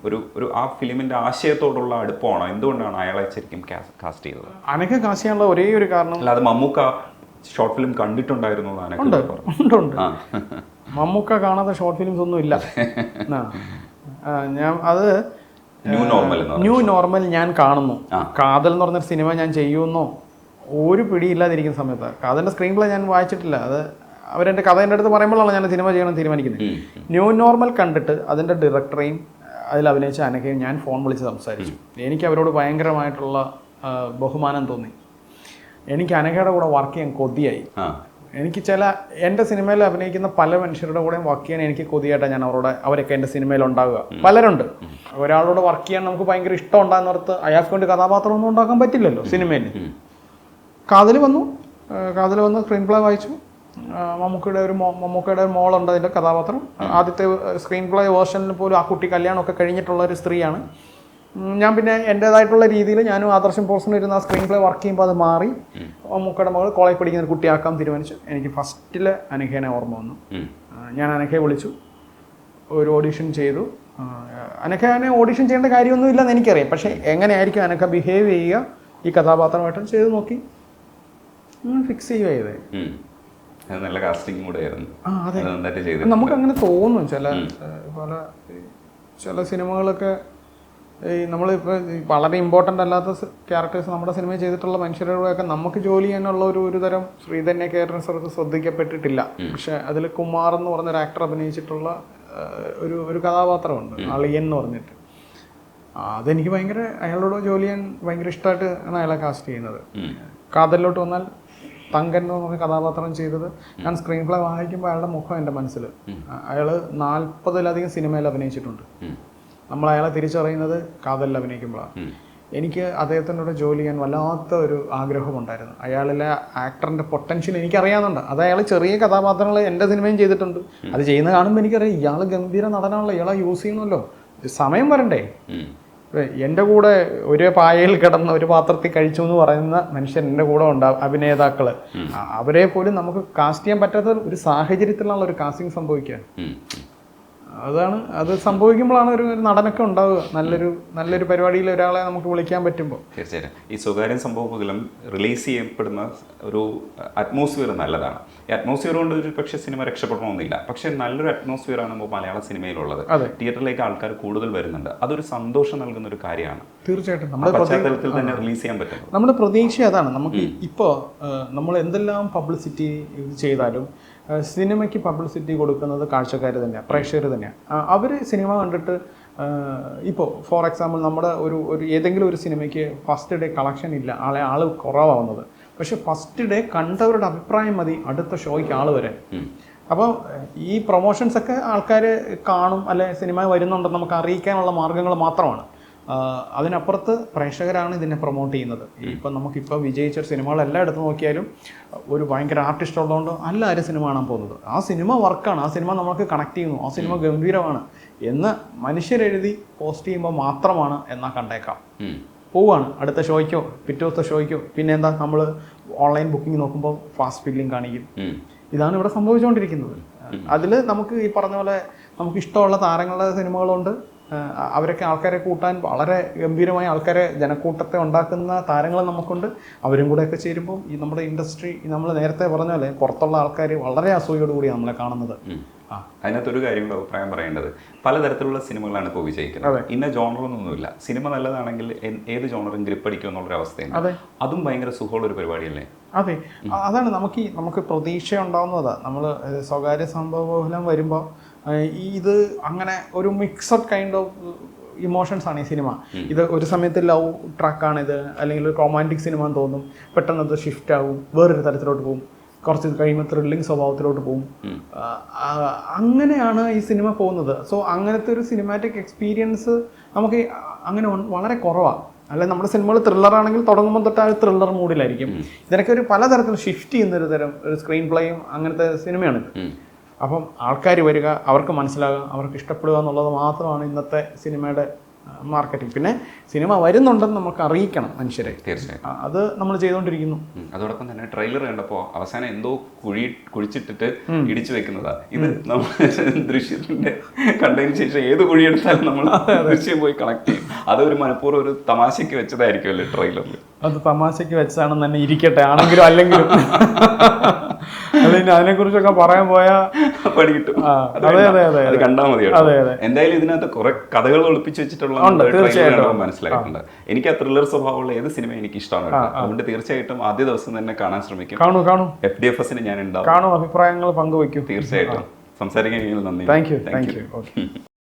ഒരു ആ ഫിലിമിന്റെ ആശയത്തോടുള്ള അടുപ്പമാണോ? എന്തുകൊണ്ടാണ് അയാളെ ശരിക്കും കാസ്റ്റ് ചെയ്തത്? അനക്ക കാസ്റ്റ് ചെയ്യാനുള്ള ഒരേ ഒരു കാരണം, അല്ലാതെ മമ്മൂക്ക ഷോർട്ട് ഫിലിം കണ്ടിട്ടുണ്ടായിരുന്നു? ഉണ്ട്. മമ്മൂക്ക കാണാത്ത ഷോർട്ട് ഫിലിംസ് ഒന്നും ഇല്ല. ഞാൻ അത് ന്യൂ നോർമൽ ഞാൻ കാണുന്നു. കാതൽ എന്ന് പറഞ്ഞൊരു സിനിമ ഞാൻ ചെയ്യുമെന്നോ ഒരു പിടിയില്ലാതിരിക്കുന്ന സമയത്ത്, കാതലിൻ്റെ സ്ക്രീൻ പ്ലേ ഞാൻ വായിച്ചിട്ടില്ല. അത് അവരെൻ്റെ കഥ എൻ്റെ അടുത്ത് പറയുമ്പോഴാണ് ഞാൻ സിനിമ ചെയ്യണം തീരുമാനിക്കുന്നത്. ന്യൂ നോർമൽ കണ്ടിട്ട് അതിൻ്റെ ഡയറക്ടറെയും അതിൽ അഭിനയിച്ച അനക്കയും ഞാൻ ഫോൺ വിളിച്ച് സംസാരിച്ചു. എനിക്ക് അവരോട് ഭയങ്കരമായിട്ടുള്ള ബഹുമാനം തോന്നി. എനിക്ക് അനക്കയുടെ കൂടെ വർക്ക് ചെയ്യാൻ കൊതിയായി. എനിക്ക് എൻ്റെ സിനിമയിൽ അഭിനയിക്കുന്ന പല മനുഷ്യരുടെ കൂടെയും വർക്ക് ചെയ്യാൻ എനിക്ക് കൊതിയായിട്ടാണ് ഞാൻ അവരൊക്കെ എൻ്റെ സിനിമയിൽ ഉണ്ടാവുക. പലരുണ്ട്. ഒരാളോട് വർക്ക് ചെയ്യാൻ നമുക്ക് ഭയങ്കര ഇഷ്ടം ഉണ്ടാകുന്നിടത്ത് അയാൾക്ക് വേണ്ടി കഥാപാത്രമൊന്നും ഉണ്ടാക്കാൻ പറ്റില്ലല്ലോ സിനിമയിൽ. കാതൽ വന്നു സ്ക്രീൻ പ്ലേ വായിച്ചു. മമ്മൂക്കയുടെ ഒരു മോളുണ്ട് അതിൻ്റെ കഥാപാത്രം. ആദ്യത്തെ സ്ക്രീൻ പ്ലേ വേർഷനിൽ പോലും ആ കുട്ടി കല്യാണമൊക്കെ കഴിഞ്ഞിട്ടുള്ള ഒരു സ്ത്രീയാണ്. ഞാൻ പിന്നെ എൻ്റേതായിട്ടുള്ള രീതിയിൽ ഞാനും ആദർശം പോർഷനിൽ ഇരുന്ന് ആ സ്ക്രീൻ പ്ലേ വർക്ക് ചെയ്യുമ്പോൾ അത് മാറി മമ്മൂക്കയുടെ മകൾ കോളേജ് പഠിക്കുന്ന ഒരു കുട്ടിയാക്കാൻ തീരുമാനിച്ചു. എനിക്ക് ഫസ്റ്റിൽ അനഘേനെ ഓർമ്മ വന്നു. ഞാൻ അനഘയെ വിളിച്ചു, ഒരു ഓഡിഷൻ ചെയ്തു. അനഘനെ ഓഡിഷൻ ചെയ്യേണ്ട കാര്യമൊന്നും ഇല്ലെന്ന് എനിക്കറിയാം. പക്ഷേ എങ്ങനെയായിരിക്കും അനഘ ബിഹേവ് ചെയ്യുക ഈ കഥാപാത്രമായിട്ട് ചെയ്ത് നോക്കി ഫിക്സ് ചെയ്യുക ചെയ്തേ. നല്ല കാസ്റ്റിംഗ് കൂടെ ആയിരുന്നു. നമുക്ക് അങ്ങനെ തോന്നും. ചില സിനിമകളൊക്കെ ഈ നമ്മളിപ്പോൾ വളരെ ഇമ്പോർട്ടൻ്റ് അല്ലാത്ത ക്യാരക്ടേഴ്സ് നമ്മുടെ സിനിമയിൽ ചെയ്തിട്ടുള്ള മനുഷ്യരുടെയൊക്കെ നമുക്ക് ജോലി ചെയ്യാനുള്ള ഒരു തരം ശ്രീധന്യ കേരള ശ്രദ്ധിക്കപ്പെട്ടിട്ടില്ല. പക്ഷെ അതിൽ കുമാർ എന്ന് പറഞ്ഞൊരു ആക്ടർ അഭിനയിച്ചിട്ടുള്ള ഒരു കഥാപാത്രമുണ്ട്, അളിയൻ എന്ന് പറഞ്ഞിട്ട്. അതെനിക്ക് ഭയങ്കര, അയാളോട് ജോലി ചെയ്യാൻ ഭയങ്കര ഇഷ്ടമായിട്ട് ആണ് അയാളെ കാസ്റ്റ് ചെയ്യുന്നത്. കാതലിലോട്ട് വന്നാൽ തങ്കൻ എന്ന് പറഞ്ഞ കഥാപാത്രം ചെയ്തത്, ഞാൻ സ്ക്രീൻ പ്ലേ വായിക്കുമ്പോൾ അയാളുടെ മുഖം എൻ്റെ മനസ്സിൽ. അയാൾ 40-ലധികം സിനിമയിൽ അഭിനയിച്ചിട്ടുണ്ട്. നമ്മൾ അയാളെ തിരിച്ചറിയുന്നത് കാതലിൽ അഭിനയിക്കുമ്പോഴാണ്. എനിക്ക് അദ്ദേഹത്തിനോട് ജോലി ചെയ്യാൻ വല്ലാത്ത ഒരു ആഗ്രഹമുണ്ടായിരുന്നു. അയാളിലെ ആക്ടറിൻ്റെ പൊട്ടൻഷ്യൽ എനിക്കറിയാവുന്നുണ്ട്. അത് അയാൾ ചെറിയ കഥാപാത്രങ്ങൾ എൻ്റെ സിനിമയും ചെയ്തിട്ടുണ്ട്. അത് ചെയ്യുന്ന കാണുമ്പോൾ എനിക്കറിയാം ഇയാൾ ഗംഭീര നടനാണല്ലോ, ഇയാളെ യൂസ് ചെയ്യണമല്ലോ, സമയം വരണ്ടേ. എൻ്റെ കൂടെ ഒരു പായയിൽ കിടന്ന ഒരു പാത്രത്തിൽ കഴിച്ചു എന്ന് പറയുന്ന മനുഷ്യൻ എൻ്റെ കൂടെ ഉണ്ടാവും, അഭിനേതാക്കൾ. അവരെ പോലും നമുക്ക് കാസ്റ്റ് ചെയ്യാൻ പറ്റാത്ത ഒരു സാഹചര്യത്തിലുള്ള ഒരു കാസ്റ്റിംഗ് സംഭവിക്കുക. അത് സംഭവിക്കുമ്പോഴാണ് ഒരു നടനൊക്കെ ഉണ്ടാവുക. നല്ലൊരു പരിപാടിയിൽ ഒരാളെ നമുക്ക് വിളിക്കാൻ പറ്റുമ്പോൾ. തീർച്ചയായിട്ടും ഈ സ്വകാര്യ സംഭവങ്ങളും റിലീസ് ചെയ്യപ്പെടുന്ന ഒരു അറ്റ്മോസ്ഫിയർ നല്ലതാണ്. ഈ അറ്റ്മോസ്ഫിയർ കൊണ്ട് ഒരു പക്ഷേ സിനിമ രക്ഷപ്പെടണമെന്നില്ല, പക്ഷേ നല്ലൊരു അറ്റ്മോസ്ഫിയർ ആണ് ഇപ്പോൾ മലയാള സിനിമയിലുള്ളത്. തിയേറ്ററിലേക്ക് ആൾക്കാർ കൂടുതൽ വരുന്നുണ്ട്. അതൊരു സന്തോഷം നൽകുന്ന ഒരു കാര്യമാണ്. തീർച്ചയായിട്ടും നമ്മുടെ പശ്ചാത്തലത്തിൽ തന്നെ റിലീസ് ചെയ്യാൻ പറ്റും. നമ്മുടെ പ്രതീക്ഷ അതാണ്. നമുക്ക് ഇപ്പോൾ നമ്മൾ എന്തെല്ലാം പബ്ലിസിറ്റി ചെയ്താലും സിനിമയ്ക്ക് പബ്ലിസിറ്റി കൊടുക്കുന്നത് കാഴ്ചക്കാർ തന്നെയാണ്, പ്രേക്ഷകർ തന്നെയാണ്. അവർ സിനിമ കണ്ടിട്ട് ഇപ്പോൾ ഫോർ എക്സാമ്പിൾ നമ്മുടെ ഒരു ഏതെങ്കിലും ഒരു സിനിമയ്ക്ക് ഫസ്റ്റ് ഡേ കളക്ഷൻ ഇല്ല, ആൾ കുറവാകുന്നത്. പക്ഷെ ഫസ്റ്റ് ഡേ കണ്ടവരുടെ അഭിപ്രായം മതി അടുത്ത ഷോയ്ക്ക് ആൾ വരാൻ. അപ്പോൾ ഈ പ്രൊമോഷൻസ് ഒക്കെ ആൾക്കാർ കാണും, അല്ലെ സിനിമ വരുന്നുണ്ടെന്ന് നമുക്ക് അറിയിക്കാനുള്ള മാർഗ്ഗങ്ങൾ മാത്രമാണ്. അതിനപ്പുറത്ത് പ്രേക്ഷകരാണ് ഇതിനെ പ്രൊമോട്ട് ചെയ്യുന്നത്. ഇപ്പം നമുക്കിപ്പോൾ വിജയിച്ച സിനിമകളെല്ലാം എടുത്ത് നോക്കിയാലും ഒരു ഭയങ്കര ആർട്ടിസ്റ്റ് ഉള്ളതുകൊണ്ട് എല്ലാവരും സിനിമ കാണാൻ പോകുന്നത്. ആ സിനിമ വർക്കാണ്, ആ സിനിമ നമുക്ക് കണക്ട് ചെയ്യുന്നു, ആ സിനിമ ഗംഭീരമാണ് എന്ന് മനുഷ്യരെഴുതി പോസ്റ്റ് ചെയ്യുമ്പോൾ മാത്രമാണ് എന്നാൽ കണ്ടേക്കാം പോവുകയാണ് അടുത്ത ഷോയ്ക്കോ പിറ്റേ ദിവസത്തെ ഷോയ്ക്കോ. പിന്നെ എന്താ, നമ്മൾ ഓൺലൈൻ ബുക്കിംഗ് നോക്കുമ്പോൾ ഫാസ്റ്റ് ഫില്ലിംഗ് കാണിക്കും. ഇതാണ് ഇവിടെ സംഭവിച്ചുകൊണ്ടിരിക്കുന്നത്. അതിൽ നമുക്ക് ഈ പറഞ്ഞ പോലെ നമുക്ക് ഇഷ്ടമുള്ള താരങ്ങളുടെ സിനിമകളുണ്ട്. അവരൊക്കെ ആൾക്കാരെ കൂട്ടാൻ വളരെ ഗംഭീരമായ ആൾക്കാരെ ജനക്കൂട്ടത്തെ ഉണ്ടാക്കുന്ന താരങ്ങൾ നമുക്കുണ്ട്. അവരും കൂടെയൊക്കെ ചേരുമ്പോൾ ഈ നമ്മുടെ ഇൻഡസ്ട്രി, നമ്മൾ നേരത്തെ പറഞ്ഞ പോലെ പുറത്തുള്ള ആൾക്കാർ വളരെ അസൂയോടുകൂടിയാണ് നമ്മളെ കാണുന്നത്. അതിനകത്തൊരു കാര്യം കൂടെ അഭിപ്രായം പറയേണ്ടത്, പലതരത്തിലുള്ള സിനിമകളാണ് ഇപ്പോൾ വിജയിക്കുന്നത്. ഇന്ന ജോണറൊന്നുമില്ല. സിനിമ നല്ലതാണെങ്കിൽ ഏത് ജോണറും ഗ്രിപ്പടിക്കും എന്നുള്ളൊരു അവസ്ഥയാണ്. അതും ഭയങ്കര സുഖമുള്ള ഒരു പരിപാടിയല്ലേ? അതെ, അതാണ് നമുക്ക് പ്രതീക്ഷ ഉണ്ടാവുന്നതാണ്. നമ്മൾ സ്വകാര്യ സംഭവം വരുമ്പോൾ ഇത് അങ്ങനെ ഒരു മിക്സഡ് കൈൻഡ് ഓഫ് ഇമോഷൻസ് ആണ് ഈ സിനിമ. ഇത് ഒരു സമയത്ത് ലവ് ട്രാക്കാണിത്, അല്ലെങ്കിൽ ഒരു റൊമാൻറ്റിക് സിനിമ എന്ന് തോന്നും, പെട്ടെന്ന് അത് ഷിഫ്റ്റ് ആവും, വേറൊരു തരത്തിലോട്ട് പോകും, കുറച്ച് കഴിയുമ്പോൾ ത്രില്ലിംഗ് സ്വഭാവത്തിലോട്ട് പോകും. അങ്ങനെയാണ് ഈ സിനിമ പോകുന്നത്. സോ അങ്ങനത്തെ ഒരു സിനിമാറ്റിക് എക്സ്പീരിയൻസ് നമുക്ക് അങ്ങനെ വളരെ കുറവാണ്. അല്ലെങ്കിൽ നമ്മുടെ സിനിമകൾ ത്രില്ലറാണെങ്കിൽ തുടങ്ങുമ്പോൾ തൊട്ട് ആ ഒരു ത്രില്ലർ മൂഡിലായിരിക്കും. ഇതിനൊക്കെ ഒരു പലതരത്തിൽ ഷിഫ്റ്റ് ചെയ്യുന്നൊരു തരം ഒരു സ്ക്രീൻ പ്ലേയും അങ്ങനത്തെ സിനിമയാണിത്. അപ്പം ആൾക്കാർ വരിക, അവർക്ക് മനസ്സിലാകുക, അവർക്ക് ഇഷ്ടപ്പെടുക എന്നുള്ളത് മാത്രമാണ് ഇന്നത്തെ സിനിമയുടെ മാർക്കറ്റിംഗ്. പിന്നെ സിനിമ വരുന്നുണ്ടെന്ന് നമുക്ക് അറിയിക്കണം മനുഷ്യരെ. തീർച്ചയായും അത് നമ്മൾ ചെയ്തുകൊണ്ടിരിക്കുന്നു. അതോടൊപ്പം തന്നെ ട്രെയിലർ കണ്ടപ്പോൾ അവസാനം എന്തോ കുഴിച്ചിട്ടിട്ട് ഇടിച്ചു വെക്കുന്നതാ. ഇത് നമ്മൾ ദൃശ്യത്തിന്റെ കണ്ടതിന് ശേഷം ഏത് കുഴിയെടുത്താലും നമ്മൾ ദൃശ്യം പോയി കണക്ട് ചെയ്യും. അതൊരു മനഃപൂർവ്വം ഒരു തമാശയ്ക്ക് വെച്ചതായിരിക്കുമല്ലേ ട്രെയിലറിൽ? അത് തമാശയ്ക്ക് വെച്ചതാണെന്ന് തന്നെ ഇരിക്കട്ടെ, ആണെങ്കിലും അല്ലെങ്കിലും. അതിനെക്കുറിച്ചൊക്കെ പറയാൻ പോയാൽ പണി കിട്ടും. അത് കണ്ടാൽ മതി. എന്തായാലും ഇതിനകത്ത് കുറെ കഥകൾ ഒളിപ്പിച്ച് വെച്ചിട്ടുള്ള മനസ്സിലായിട്ടുണ്ട്. എനിക്ക് ആ ത്രില്ലർ സ്വഭാവമുള്ള ഏത് സിനിമ എനിക്ക് ഇഷ്ടമാണ്. അതുകൊണ്ട് തീർച്ചയായിട്ടും ആദ്യ ദിവസം തന്നെ കാണാൻ ശ്രമിക്കും. കാണൂ. FDFS ഞാൻ ഉണ്ടാവും. അഭിപ്രായങ്ങൾ പങ്കുവയ്ക്കും. തീർച്ചയായിട്ടും. സംസാരിക്കാൻ നന്ദി. Thank you.